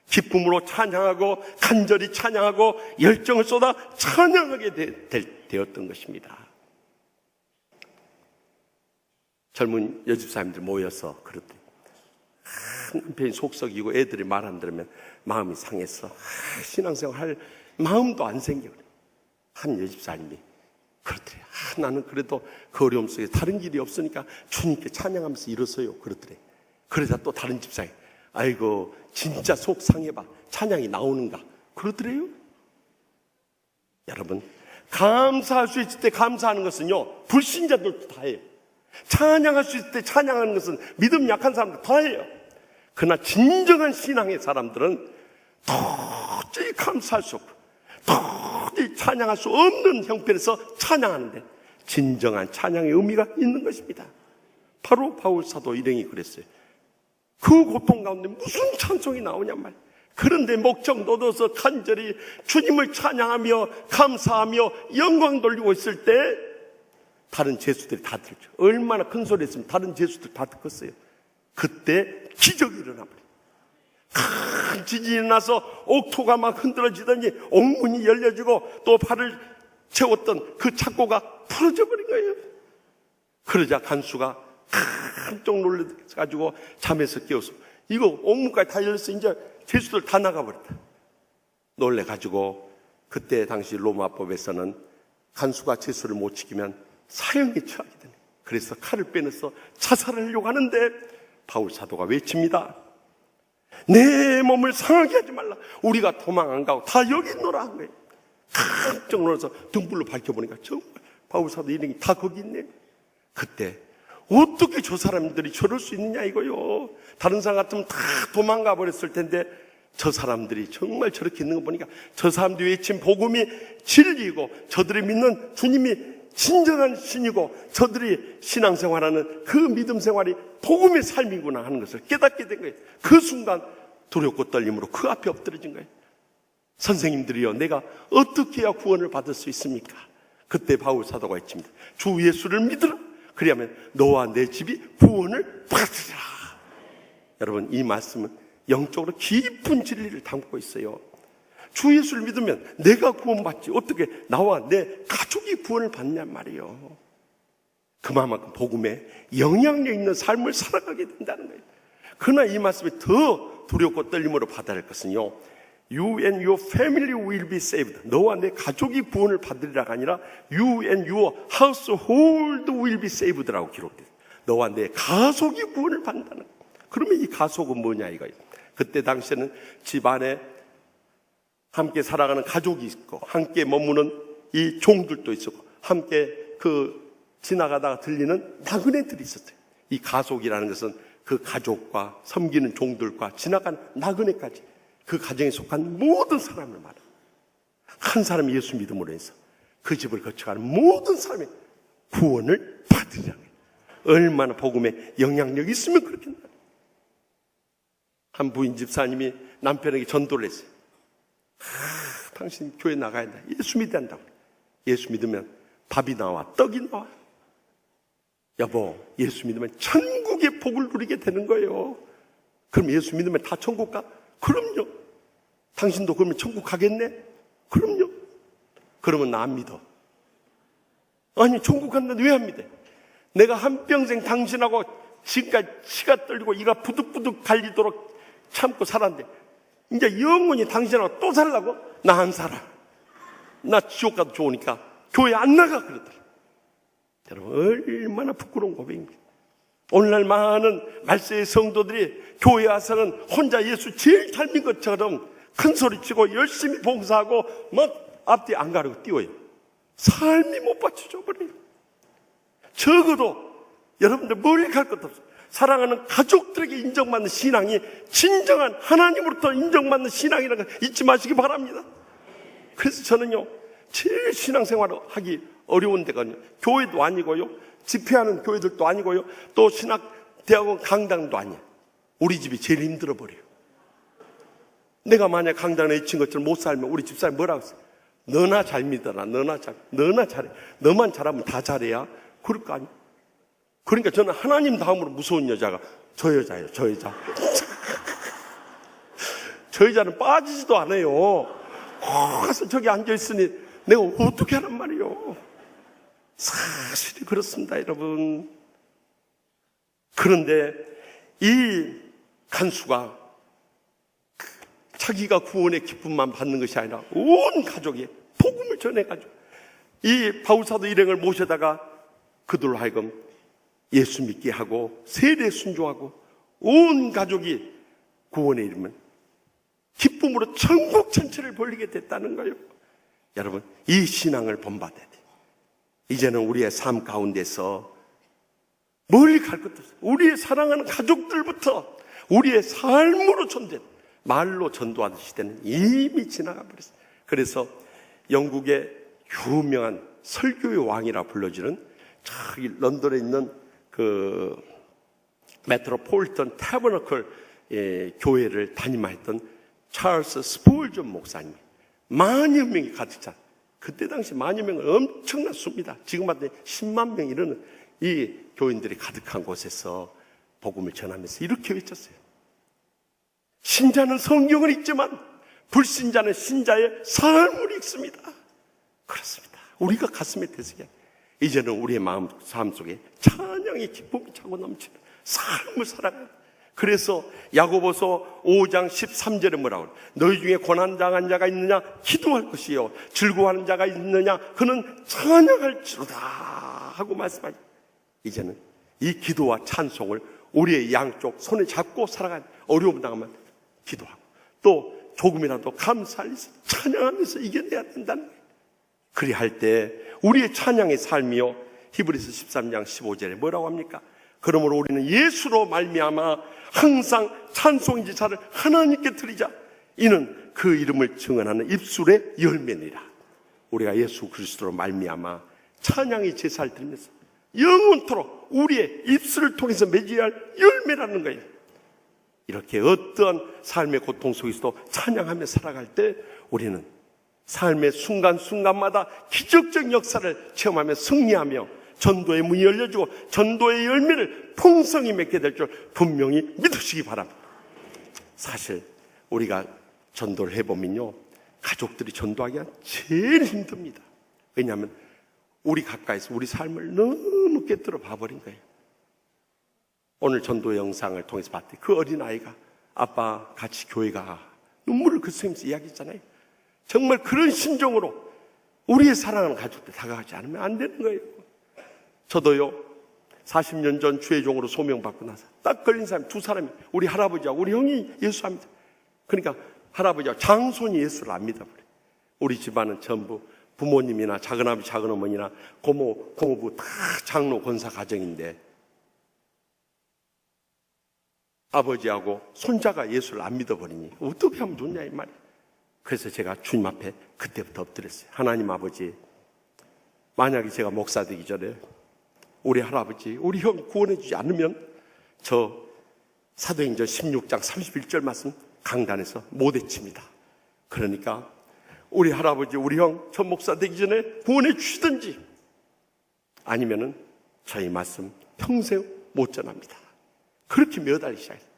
기쁨으로 찬양하고 간절히 찬양하고 열정을 쏟아 찬양하게 되었던 것입니다. 젊은 여집사님들 모여서 그랬더니 남편이 속썩이고 애들이 말 안 들으면 마음이 상해서 신앙생활 할 마음도 안 생겨. 한 여집사님이 그렇더래. 나는 그래도 그 어려움 속에 다른 길이 없으니까 주님께 찬양하면서 일어서요. 그렇더래. 그러자 또 다른 집사님, 아이고 진짜 속 상해봐, 찬양이 나오는가, 그러더래요. 여러분, 감사할 수 있을 때 감사하는 것은요, 불신자들도 다 해요. 찬양할 수 있을 때 찬양하는 것은 믿음 약한 사람들 다 해요. 그러나 진정한 신앙의 사람들은 도저히 감사할 수 없고 도저히 찬양할 수 없는 형편에서 찬양하는데 진정한 찬양의 의미가 있는 것입니다. 바로 바울 사도 일행이 그랬어요. 그 고통 가운데 무슨 찬송이 나오냔 말이에요. 그런데 목적 놓아서 간절히 주님을 찬양하며 감사하며 영광 돌리고 있을 때 다른 제수들이 다 들죠. 얼마나 큰 소리 했으면 다른 제수들 다 듣겠어요. 그때 기적이 일어나 버려요. 큰 지진이 나서 옥토가 막 흔들어지더니 옥문이 열려지고 또 발을 채웠던 그 착고가 풀어져 버린 거예요. 그러자 간수가 깜짝 놀라가지고 잠에서 깨어서 이거 옥문까지 다 열렸어. 이제 제수들 다 나가버렸다. 놀래가지고 그때 당시 로마법에서는 간수가 제수를 못 지키면 사형에 처하게 되네. 그래서 칼을 빼내서 자살하려고 하는데 바울 사도가 외칩니다. 내 몸을 상하게 하지 말라. 우리가 도망 안 가고 다 여기 있노라 한 거예요. 깜짝 놀라서 등불로 밝혀보니까 정말 바울 사도 일행이 다 거기 있네. 그때 어떻게 저 사람들이 저럴 수 있느냐 이거요. 다른 사람 같으면 다 도망가 버렸을 텐데 저 사람들이 정말 저렇게 있는 거 보니까 저 사람들이 외친 복음이 진리이고 저들이 믿는 주님이 진정한 신이고 저들이 신앙생활하는 그 믿음 생활이 복음의 삶이구나 하는 것을 깨닫게 된 거예요. 그 순간 두렵고 떨림으로 그 앞에 엎드려진 거예요. 선생님들이요, 내가 어떻게 해야 구원을 받을 수 있습니까? 그때 바울 사도가 했습니다. 주 예수를 믿으라. 그리하면 너와 내 집이 구원을 받으리라. 여러분, 이 말씀은 영적으로 깊은 진리를 담고 있어요. 주 예수를 믿으면 내가 구원받지 어떻게 나와 내 가족이 구원을 받냔 말이에요. 그만큼 복음에 영향력 있는 삶을 살아가게 된다는 거예요. 그러나 이 말씀이 더 두렵고 떨림으로 받아야 할 것은요, You and your family will be saved. 너와 내 가족이 구원을 받으리라가 아니라 You and your household will be saved라고 기록돼요. 너와 내 가족이 구원을 받는다는 거예요. 그러면 이 가족은 뭐냐 이거예요. 그때 당시에는 집안에 함께 살아가는 가족이 있고 함께 머무는 이 종들도 있었고 함께 지나가다가 들리는 나그네들이 있었어요. 이 가족이라는 것은 그 가족과 섬기는 종들과 지나간 나그네까지 그 가정에 속한 모든 사람을 말해요. 한 사람이 예수 믿음으로 해서 그 집을 거쳐가는 모든 사람이 구원을 받으리라는 거예요. 얼마나 복음에 영향력이 있으면 그렇겠나. 한 부인 집사님이 남편에게 전도를 했어요. 당신 교회 나가야 한다. 예수 믿어야 한다고. 예수 믿으면 밥이 나와 떡이 나와. 여보, 예수 믿으면 천국의 복을 누리게 되는 거예요. 그럼 예수 믿으면 다 천국 가? 그럼요. 당신도 그러면 천국 가겠네? 그럼요. 그러면 나 안 믿어. 아니, 천국 간다는데 왜 안 믿어? 내가 한평생 당신하고 지금까지 치가 떨리고 이가 부득부득 갈리도록 참고 살았는데 이제 영원히 당신하고 또 살라고? 나 안 살아. 나 지옥 가도 좋으니까 교회 안 나가 그러더라. 여러분, 얼마나 부끄러운 고백입니다. 오늘날 많은 말세의 성도들이 교회 와서는 혼자 예수 제일 잘 믿는 것처럼 큰 소리치고 열심히 봉사하고 막 앞뒤 안 가르고 뛰어요. 삶이 못 받쳐줘 버려요. 적어도 여러분들 멀리 갈 것도 없어요. 사랑하는 가족들에게 인정받는 신앙이 진정한 하나님으로부터 인정받는 신앙이라는 걸 잊지 마시기 바랍니다. 그래서 저는요, 제일 신앙생활을 하기 어려운 데가 교회도 아니고요, 집회하는 교회들도 아니고요, 또 신학대학원 강당도 아니에요. 우리 집이 제일 힘들어 버려요. 내가 만약 강당에 외친 것처럼 못 살면 우리 집사람이 뭐라고 했어요? 너나 잘 믿어라. 너나 잘해. 너만 잘하면 다 잘해야. 그럴 거 아니에요. 그러니까 저는 하나님 다음으로 무서운 여자가 저 여자예요. 저 여자. 저 여자는 빠지지도 않아요. 가서 저기 앉아있으니 내가 어떻게 하란 말이에요. 사실이 그렇습니다, 여러분. 그런데 이 간수가 자기가 구원의 기쁨만 받는 것이 아니라 온 가족이 복음을 전해가지고 이 바울사도 일행을 모셔다가 그들로 하여금 예수 믿게 하고 세례 순종하고 온 가족이 구원에 이르면 기쁨으로 천국 전체를 벌리게 됐다는 거예요. 여러분, 이 신앙을 본받아야 돼요. 이제는 우리의 삶 가운데서 멀리 갈 것도 없어요. 우리의 사랑하는 가족들부터 우리의 삶으로 전된 말로 전도하는 시대는 이미 지나가 버렸어요. 그래서 영국의 유명한 설교의 왕이라 불러지는 저기 런던에 있는 그 메트로폴리탄 태버너클 교회를 담임하였던 찰스 스폴전 목사님, 만여 명이 가득 찬, 그때 당시 만여 명은 엄청난 수입니다. 지금 봤더니 10만 명 이르는 이 교인들이 가득한 곳에서 복음을 전하면서 이렇게 외쳤어요. 신자는 성경을 읽지만 불신자는 신자의 삶을 읽습니다. 그렇습니다. 우리가 가슴에 대서게 이제는 우리의 삶 속에 찬양의 기쁨이 차고 넘치는 삶을 살아가요. 그래서 야고보서 5장 13절에 뭐라고 그래요? 너희 중에 고난당한 자가 있느냐? 기도할 것이요. 즐거워하는 자가 있느냐? 그는 찬양할지로다 하고 말씀하죠. 이제는 이 기도와 찬송을 우리의 양쪽 손에 잡고 살아가는, 어려움 당하면 기도하고 또 조금이라도 감사하면서 찬양하면서 이겨내야 된다는 거예요. 그리할 때 우리의 찬양의 삶이요, 히브리서 13장 15절에 뭐라고 합니까? 그러므로 우리는 예수로 말미암아 항상 찬송의 제사를 하나님께 드리자. 이는 그 이름을 증언하는 입술의 열매니라. 우리가 예수 그리스도로 말미암아 찬양의 제사를 드리면서 영원토록 우리의 입술을 통해서 맺어야 할 열매라는 거예요. 이렇게 어떠한 삶의 고통 속에서도 찬양하며 살아갈 때 우리는 삶의 순간순간마다 기적적 역사를 체험하며 승리하며 전도의 문이 열려지고 전도의 열매를 풍성히 맺게 될 줄 분명히 믿으시기 바랍니다. 사실 우리가 전도를 해보면요, 가족들이 전도하기가 제일 힘듭니다. 왜냐하면 우리 가까이서 우리 삶을 너무 깨뜨려 봐버린 거예요. 오늘 전도 영상을 통해서 봤더니 그 어린아이가 아빠 같이 교회 가, 눈물을 그치면서 이야기했잖아요. 정말 그런 심정으로 우리의 사랑하는 가족들 다가가지 않으면 안 되는 거예요. 저도요, 40년 전 주의 종으로 소명받고 나서 딱 걸린 사람이 두 사람이, 우리 할아버지하고 우리 형이 예수 합니다. 그러니까 할아버지하고 장손이 예수를 안 믿어버려요. 우리 집안은 전부 부모님이나 작은아버지 작은어머니나 고모 고모부 다 장로 권사 가정인데 아버지하고 손자가 예수를 안 믿어버리니 어떻게 하면 좋냐 이 말이에요. 그래서 제가 주님 앞에 그때부터 엎드렸어요. 하나님 아버지, 만약에 제가 목사 되기 전에 우리 할아버지, 우리 형 구원해 주지 않으면 저 사도행전 16장 31절 말씀 강단에서 못 외칩니다. 그러니까 우리 할아버지, 우리 형 전 목사 되기 전에 구원해 주시든지 아니면은 저희 말씀 평생 못 전합니다. 그렇게 매달리기 시작했어요.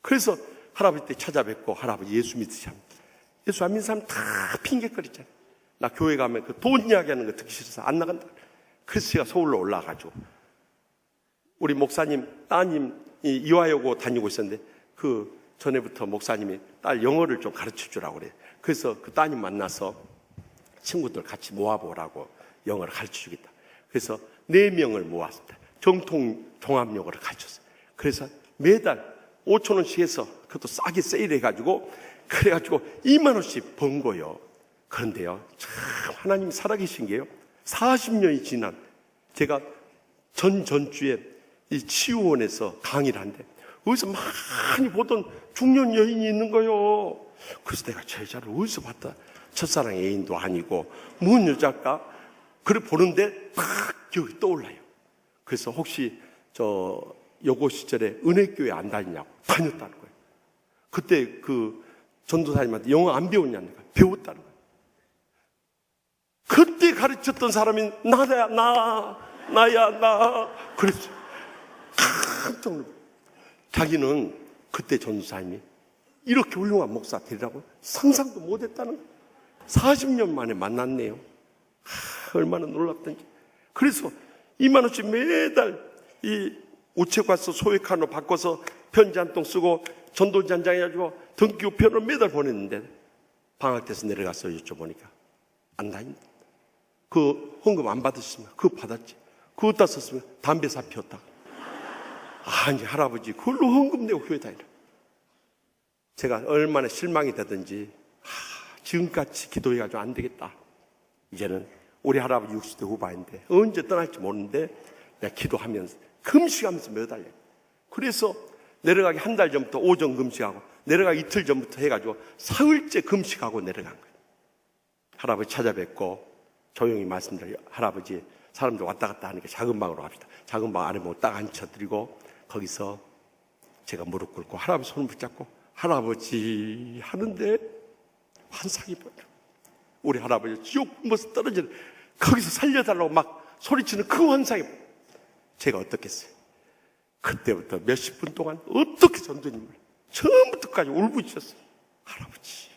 그래서 할아버지 때 찾아뵙고 할아버지 예수 믿으시 합니다. 예수 안 믿는 사람 다 핑계거리잖아요. 나 교회 가면 그 돈 이야기하는 거 듣기 싫어서 안 나간다. 그래서 제가 서울로 올라가가지고 우리 목사님 따님이 이화여고 다니고 있었는데 그 전에부터 목사님이 딸 영어를 좀 가르쳐 주라고 그래요. 그래서 그 따님 만나서 친구들 같이 모아보라고 영어를 가르쳐 주겠다. 그래서 4명을 모았습니다. 정통 종합영어를 가르쳤어요. 그래서 매달 5,000원씩 해서 그것도 싸게 세일해가지고 그래가지고 2만 원씩 번 거예요. 그런데요, 참 하나님이 살아계신 게요, 40년이 지난 제가 전주에 이 치유원에서 강의를 하는데 어디서 많이 보던 중년 여인이 있는 거예요. 그래서 내가 저 여자를 어디서 봤다. 첫사랑 애인도 아니고 뭔 여자일까? 그래 보는데 딱 기억이 떠올라요. 그래서 혹시 저 여고 시절에 은혜교회 안 다니냐고. 다녔다는 거예요. 그때 그 전도사님한테 영어 안 배웠냐니까. 배웠다는 거예요. 그때 가르쳤던 사람이 나야 나 그랬어요. 깜짝 놀랐어요. 자기는 그때 전도사님이 이렇게 훌륭한 목사 되리라고 상상도 못했다는 거예요. 40년 만에 만났네요. 얼마나 놀랍던지. 그래서 2만 원씩 매달 이 우체과서 소액카드로 바꿔서 편지 한 통 쓰고 전도지 한 장 해가지고 등기우편으로 매달 보냈는데 방학 때서 내려가서 여쭤보니까 안 다닌다. 그 헌금 안 받으시면 그거 받았지. 그거 다 썼으면 담배 사 피웠다. 아니 할아버지 그걸로 헌금 내고 교회 다니라. 제가 얼마나 실망이 되든지 지금까지 기도해가지고 안 되겠다. 이제는 우리 할아버지 60대 후반인데 언제 떠날지 모르는데 내가 기도하면서 금식하면서 매달려요. 그래서 내려가기 한 달 전부터 오전 금식하고 내려가기 이틀 전부터 해가지고 사흘째 금식하고 내려간 거예요. 할아버지 찾아뵙고 조용히 말씀드려요. 할아버지 사람들 왔다 갔다 하니까 작은 방으로 갑시다. 작은 방 안에 뭐 딱 앉혀드리고 거기서 제가 무릎 꿇고 할아버지 손을 붙잡고 할아버지 하는데 환상이 보여. 우리 할아버지 지옥 모습 떨어지는 거기서 살려달라고 막 소리치는 그 환상이 보여. 제가 어떻겠어요? 그때부터 몇십 분 동안 어떻게 전도님을 처음부터까지 울부짖었어요. 할아버지,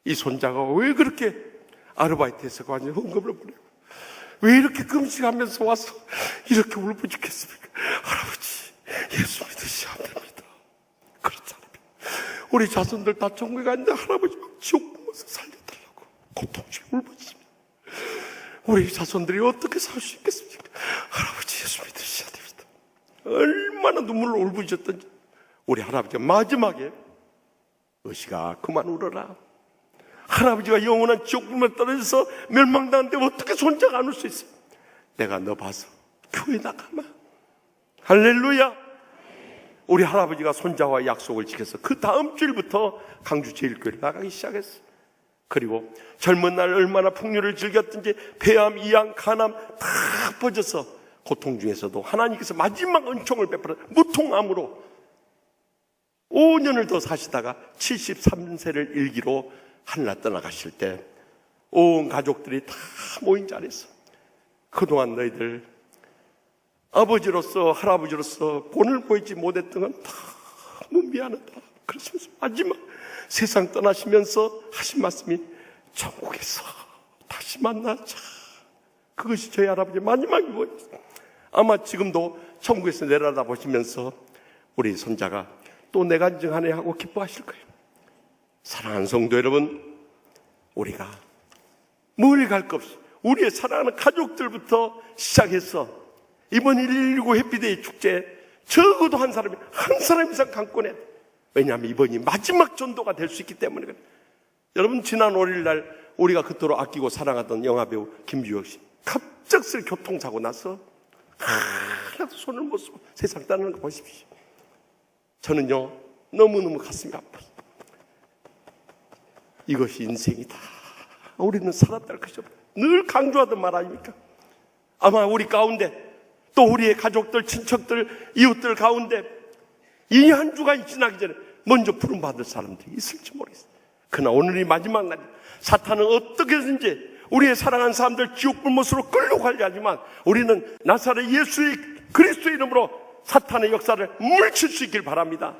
이 손자가 왜 그렇게 아르바이트해서 완전히 헌금을 보내고 왜 이렇게 금식하면서 와서 이렇게 울부짖겠습니까? 할아버지, 예수 믿으셔야 됩니다. 그렇잖아요. 우리 자손들 다 천국에 갔는데 할아버지 지옥 부모서 살려달라고 고통중에 울부짖습니다. 우리 자손들이 어떻게 살 수 있겠습니까? 할아버지, 예수 믿으셔야 됩니다. 얼마나 눈물로 울부짖었던지. 우리 할아버지가 마지막에 어시가 그만 울어라. 할아버지가 영원한 지옥불에 떨어져서 멸망당하는데 어떻게 손자가 안 울 수 있어요? 내가 너 봐서 교회 나가마. 할렐루야. 우리 할아버지가 손자와 약속을 지켜서 그 다음 주일부터 강주 제일교회를 나가기 시작했어요. 그리고 젊은 날 얼마나 풍류를 즐겼든지 폐암, 이암, 간암 다 퍼져서 고통 중에서도 하나님께서 마지막 은총을 베풀어 무통암으로 5년을 더 사시다가 73세를 일기로 하늘나 떠나가실 때 온 가족들이 다 모인 자리에서 그동안 너희들 아버지로서 할아버지로서 본을 보이지 못했던 건 너무 미안하다. 그러시면서 마지막 세상 떠나시면서 하신 말씀이 천국에서 다시 만나자. 그것이 저희 할아버지의 마지막 유언이었어요. 아마 지금도 천국에서 내려다 보시면서 우리 손자가 또 내가 인정하네 하고 기뻐하실 거예요. 사랑하는 성도 여러분, 우리가 멀리 갈 것 없이 우리의 사랑하는 가족들부터 시작해서 이번 119 해피데이 축제 적어도 한 사람 이상 강권해야 돼. 왜냐하면 이번이 마지막 전도가 될 수 있기 때문에 그래요. 여러분, 지난 5일날 우리가 그토록 아끼고 사랑하던 영화배우 김주혁 씨 갑작스레 교통사고 나서 하나도 손을 못 쓰고 세상 떠나는 거 보십시오. 저는요 너무너무 가슴이 아파요. 이것이 인생이다. 우리는 살았다는 것이 없어요. 늘 강조하던 말 아닙니까? 아마 우리 가운데 또 우리의 가족들, 친척들, 이웃들 가운데 이 한 주가 지나기 전에 먼저 부름받을 사람들이 있을지 모르겠어요. 그러나 오늘이 마지막 날, 사탄은 어떻게든지 우리의 사랑하는 사람들 지옥 불못으로 끌려가려 하지만 우리는 나사렛 예수의 그리스도의 이름으로 사탄의 역사를 물칠 수 있길 바랍니다.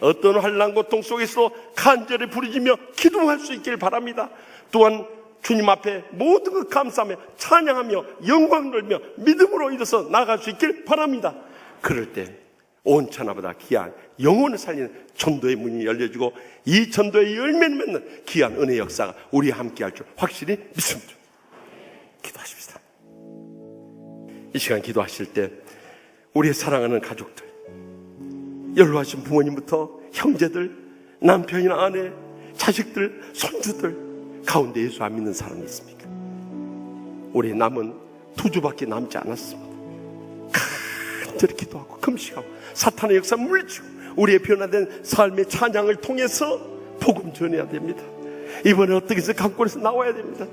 어떤 환난 고통 속에서 간절히 부르짖며 기도할 수 있길 바랍니다. 또한 주님 앞에 모든 것 감사하며 찬양하며 영광 돌며 믿음으로 일어서 나아갈 수 있길 바랍니다. 그럴 때 온 천하보다 귀한 영혼을 살리는 전도의 문이 열려지고 이 전도의 열매를 맺는 귀한 은혜의 역사가 우리와 함께할 줄 확실히 믿습니다. 기도하십시다. 이 시간 기도하실 때 우리의 사랑하는 가족들, 연로하신 부모님부터 형제들, 남편이나 아내, 자식들, 손주들 가운데 예수 안 믿는 사람이 있습니까? 우리의 남은 2주밖에 남지 않았습니다. 간절히 기도하고 금식하고 사탄의 역사 물리치고 우리의 변화된 삶의 찬양을 통해서 복음 전해야 됩니다. 이번에 어떻게 해서 강권에서 나와야 됩니다.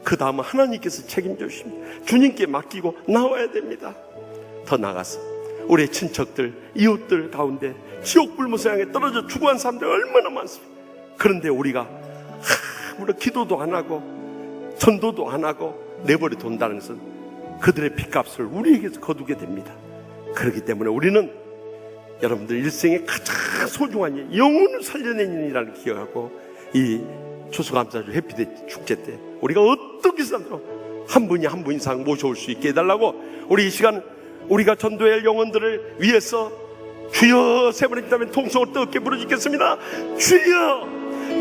그 다음은 하나님께서 책임져 주십니다. 주님께 맡기고 나와야 됩니다. 더 나아가서 우리의 친척들, 이웃들 가운데 지옥 불무서양에 떨어져 죽어간 사람들 얼마나 많습니까? 그런데 우리가 아무런 기도도 안 하고 전도도 안 하고 내버려 둔다는 것은 그들의 핏값을 우리에게서 거두게 됩니다. 그렇기 때문에 우리는 여러분들 일생에 가장 소중한 영혼을 살려내는 일이라는 기억하고 이 추수감사주 해피데이 축제 때 우리가 어떻게 해서라도 한 분이 한 분 이상 모셔올 수 있게 해달라고 우리 이 시간 우리가 전도할 영혼들을 위해서 주여 세 번의 기도하면 통성을 뜨겁게 부르짖겠습니다. 주여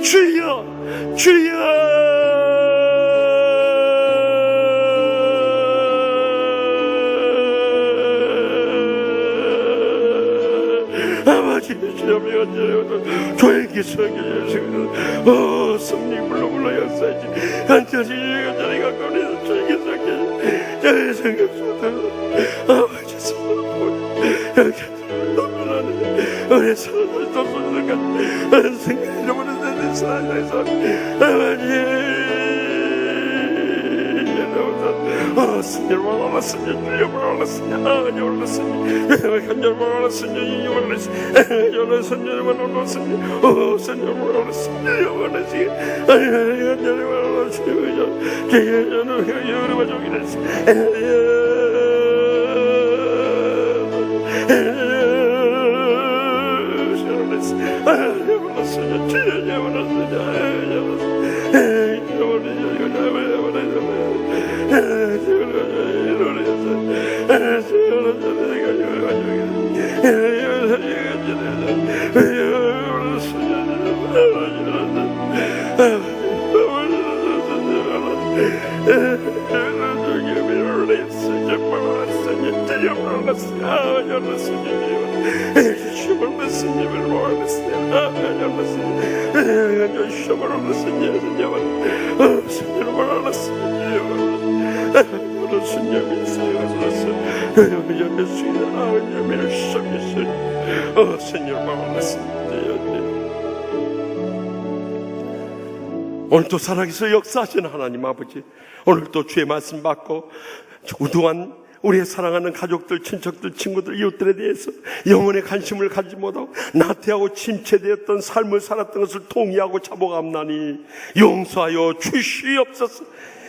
주여 주여. 아버지 주여 명하시옵소서. 저에게 성경에 성령 불러 역사하시 간절히 간절히 가까운데서 저에게 성경 저에게 성경소서. 아버지 성령 여기 우리 서로 돕소서가 생각 잃어버린 데 사랑해서 아버지 Señor, vamos, Señor, yo vamos, Señor, yo vamos, Señor, Señor, vamos, Señor, yo vamos, yo no, Señor, vamos, Señor, oh, Señor, vamos, Señor, yo vamos, Señor, Señor, vamos, Señor, que yo no, yo no voy a oír eso. 오늘도 살아계셔 역사하시는 하나님 아버지, 오늘도 주의 말씀 받고 그동안 우리의 사랑하는 가족들, 친척들, 친구들, 이웃들에 대해서 영혼의 관심을 가지지 못하고 나태하고 침체되었던 삶을 살았던 것을 통의하고 자복합나니 용서하여 주시옵소서.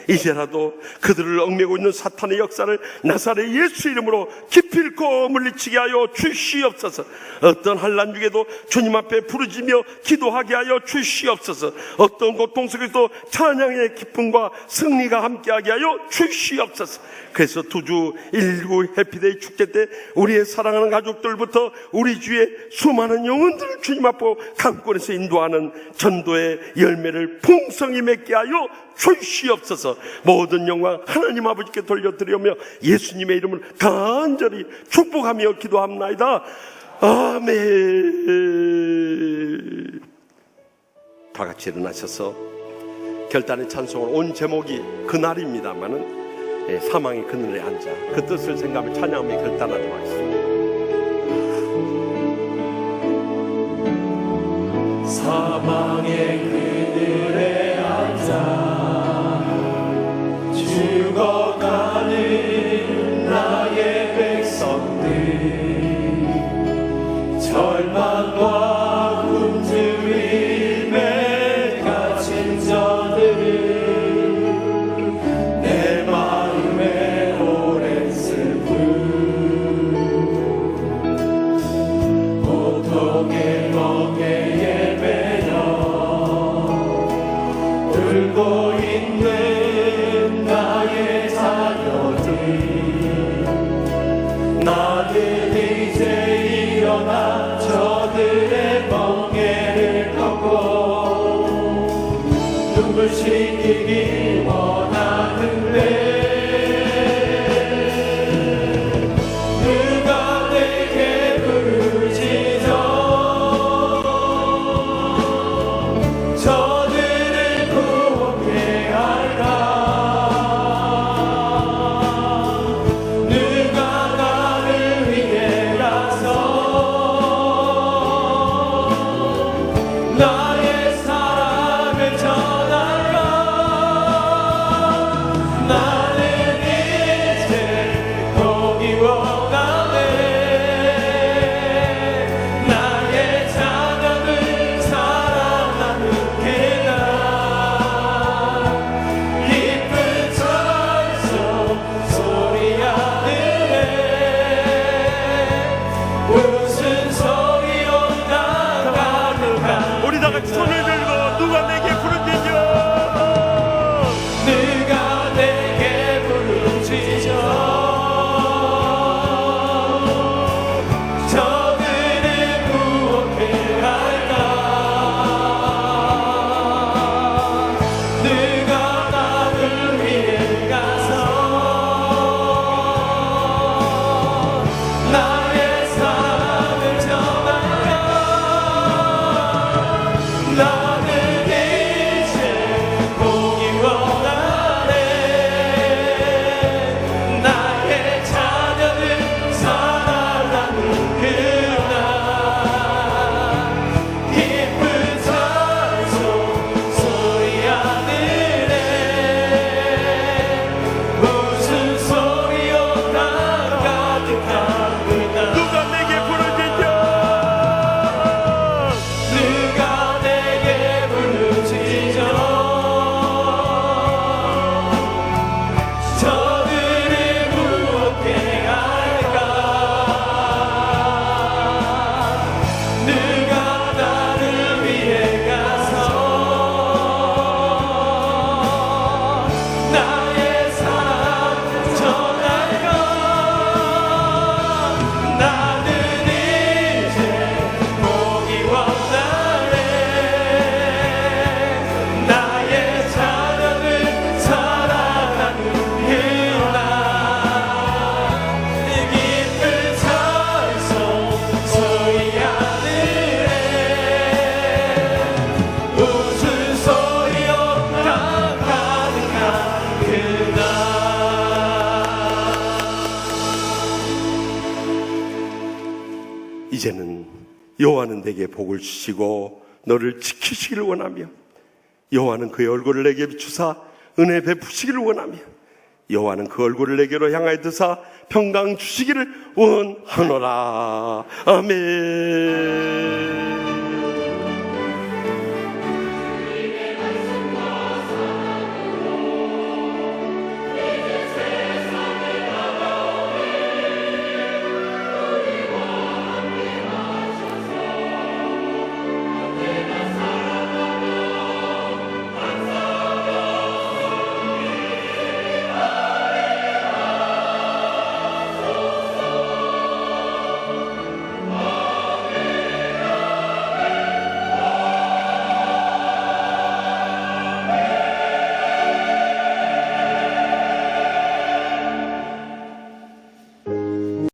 이제라도 그들을 얽매고 있는 사탄의 역사를 나사렛 예수 이름으로 기필코 물리치게 하여 주시옵소서. 어떤 환난 중에도 주님 앞에 부르짖며 기도하게 하여 주시옵소서. 어떤 고통 속에도 찬양의 기쁨과 승리가 함께하게 하여 주시옵소서. 그래서 두주 119 해피데이 축제 때 우리의 사랑하는 가족들부터 우리 주의 수많은 영혼들을 주님 앞으로 강권에서 인도하는 전도의 열매를 풍성히 맺게 하여 주시옵소서. 모든 영광 하나님 아버지께 돌려드리며 예수님의 이름을 간절히 축복하며 기도합나이다. 아멘. 다 같이 일어나셔서 결단의 찬송을 온 제목이 그날입니다마는 사망의 그늘에 앉아 그 뜻을 생각하며 찬양하며 결단하도록 하겠습니다. 사망의 그늘에 앉아 죽어가는 나의 백성들, 절망과 굶주림에 갇힌 저들을 내 마음에 오랜 슬픔, 고통의 멍에 울고 있는 나의 자녀들, 나는 이제 일어나 저들의 멍에를 걷고 눈물 씻기길 원하는데 누가 내게 부르짖어 저들을 구원케 할까? 누가 나를 위해 이제는 여호와는 내게 복을 주시고 너를 지키시기를 원하며 여호와는 그의 얼굴을 내게 비추사 은혜 베푸시기를 원하며 여호와는 그 얼굴을 내게로 향하여 드사 평강 주시기를 원하노라. 아멘.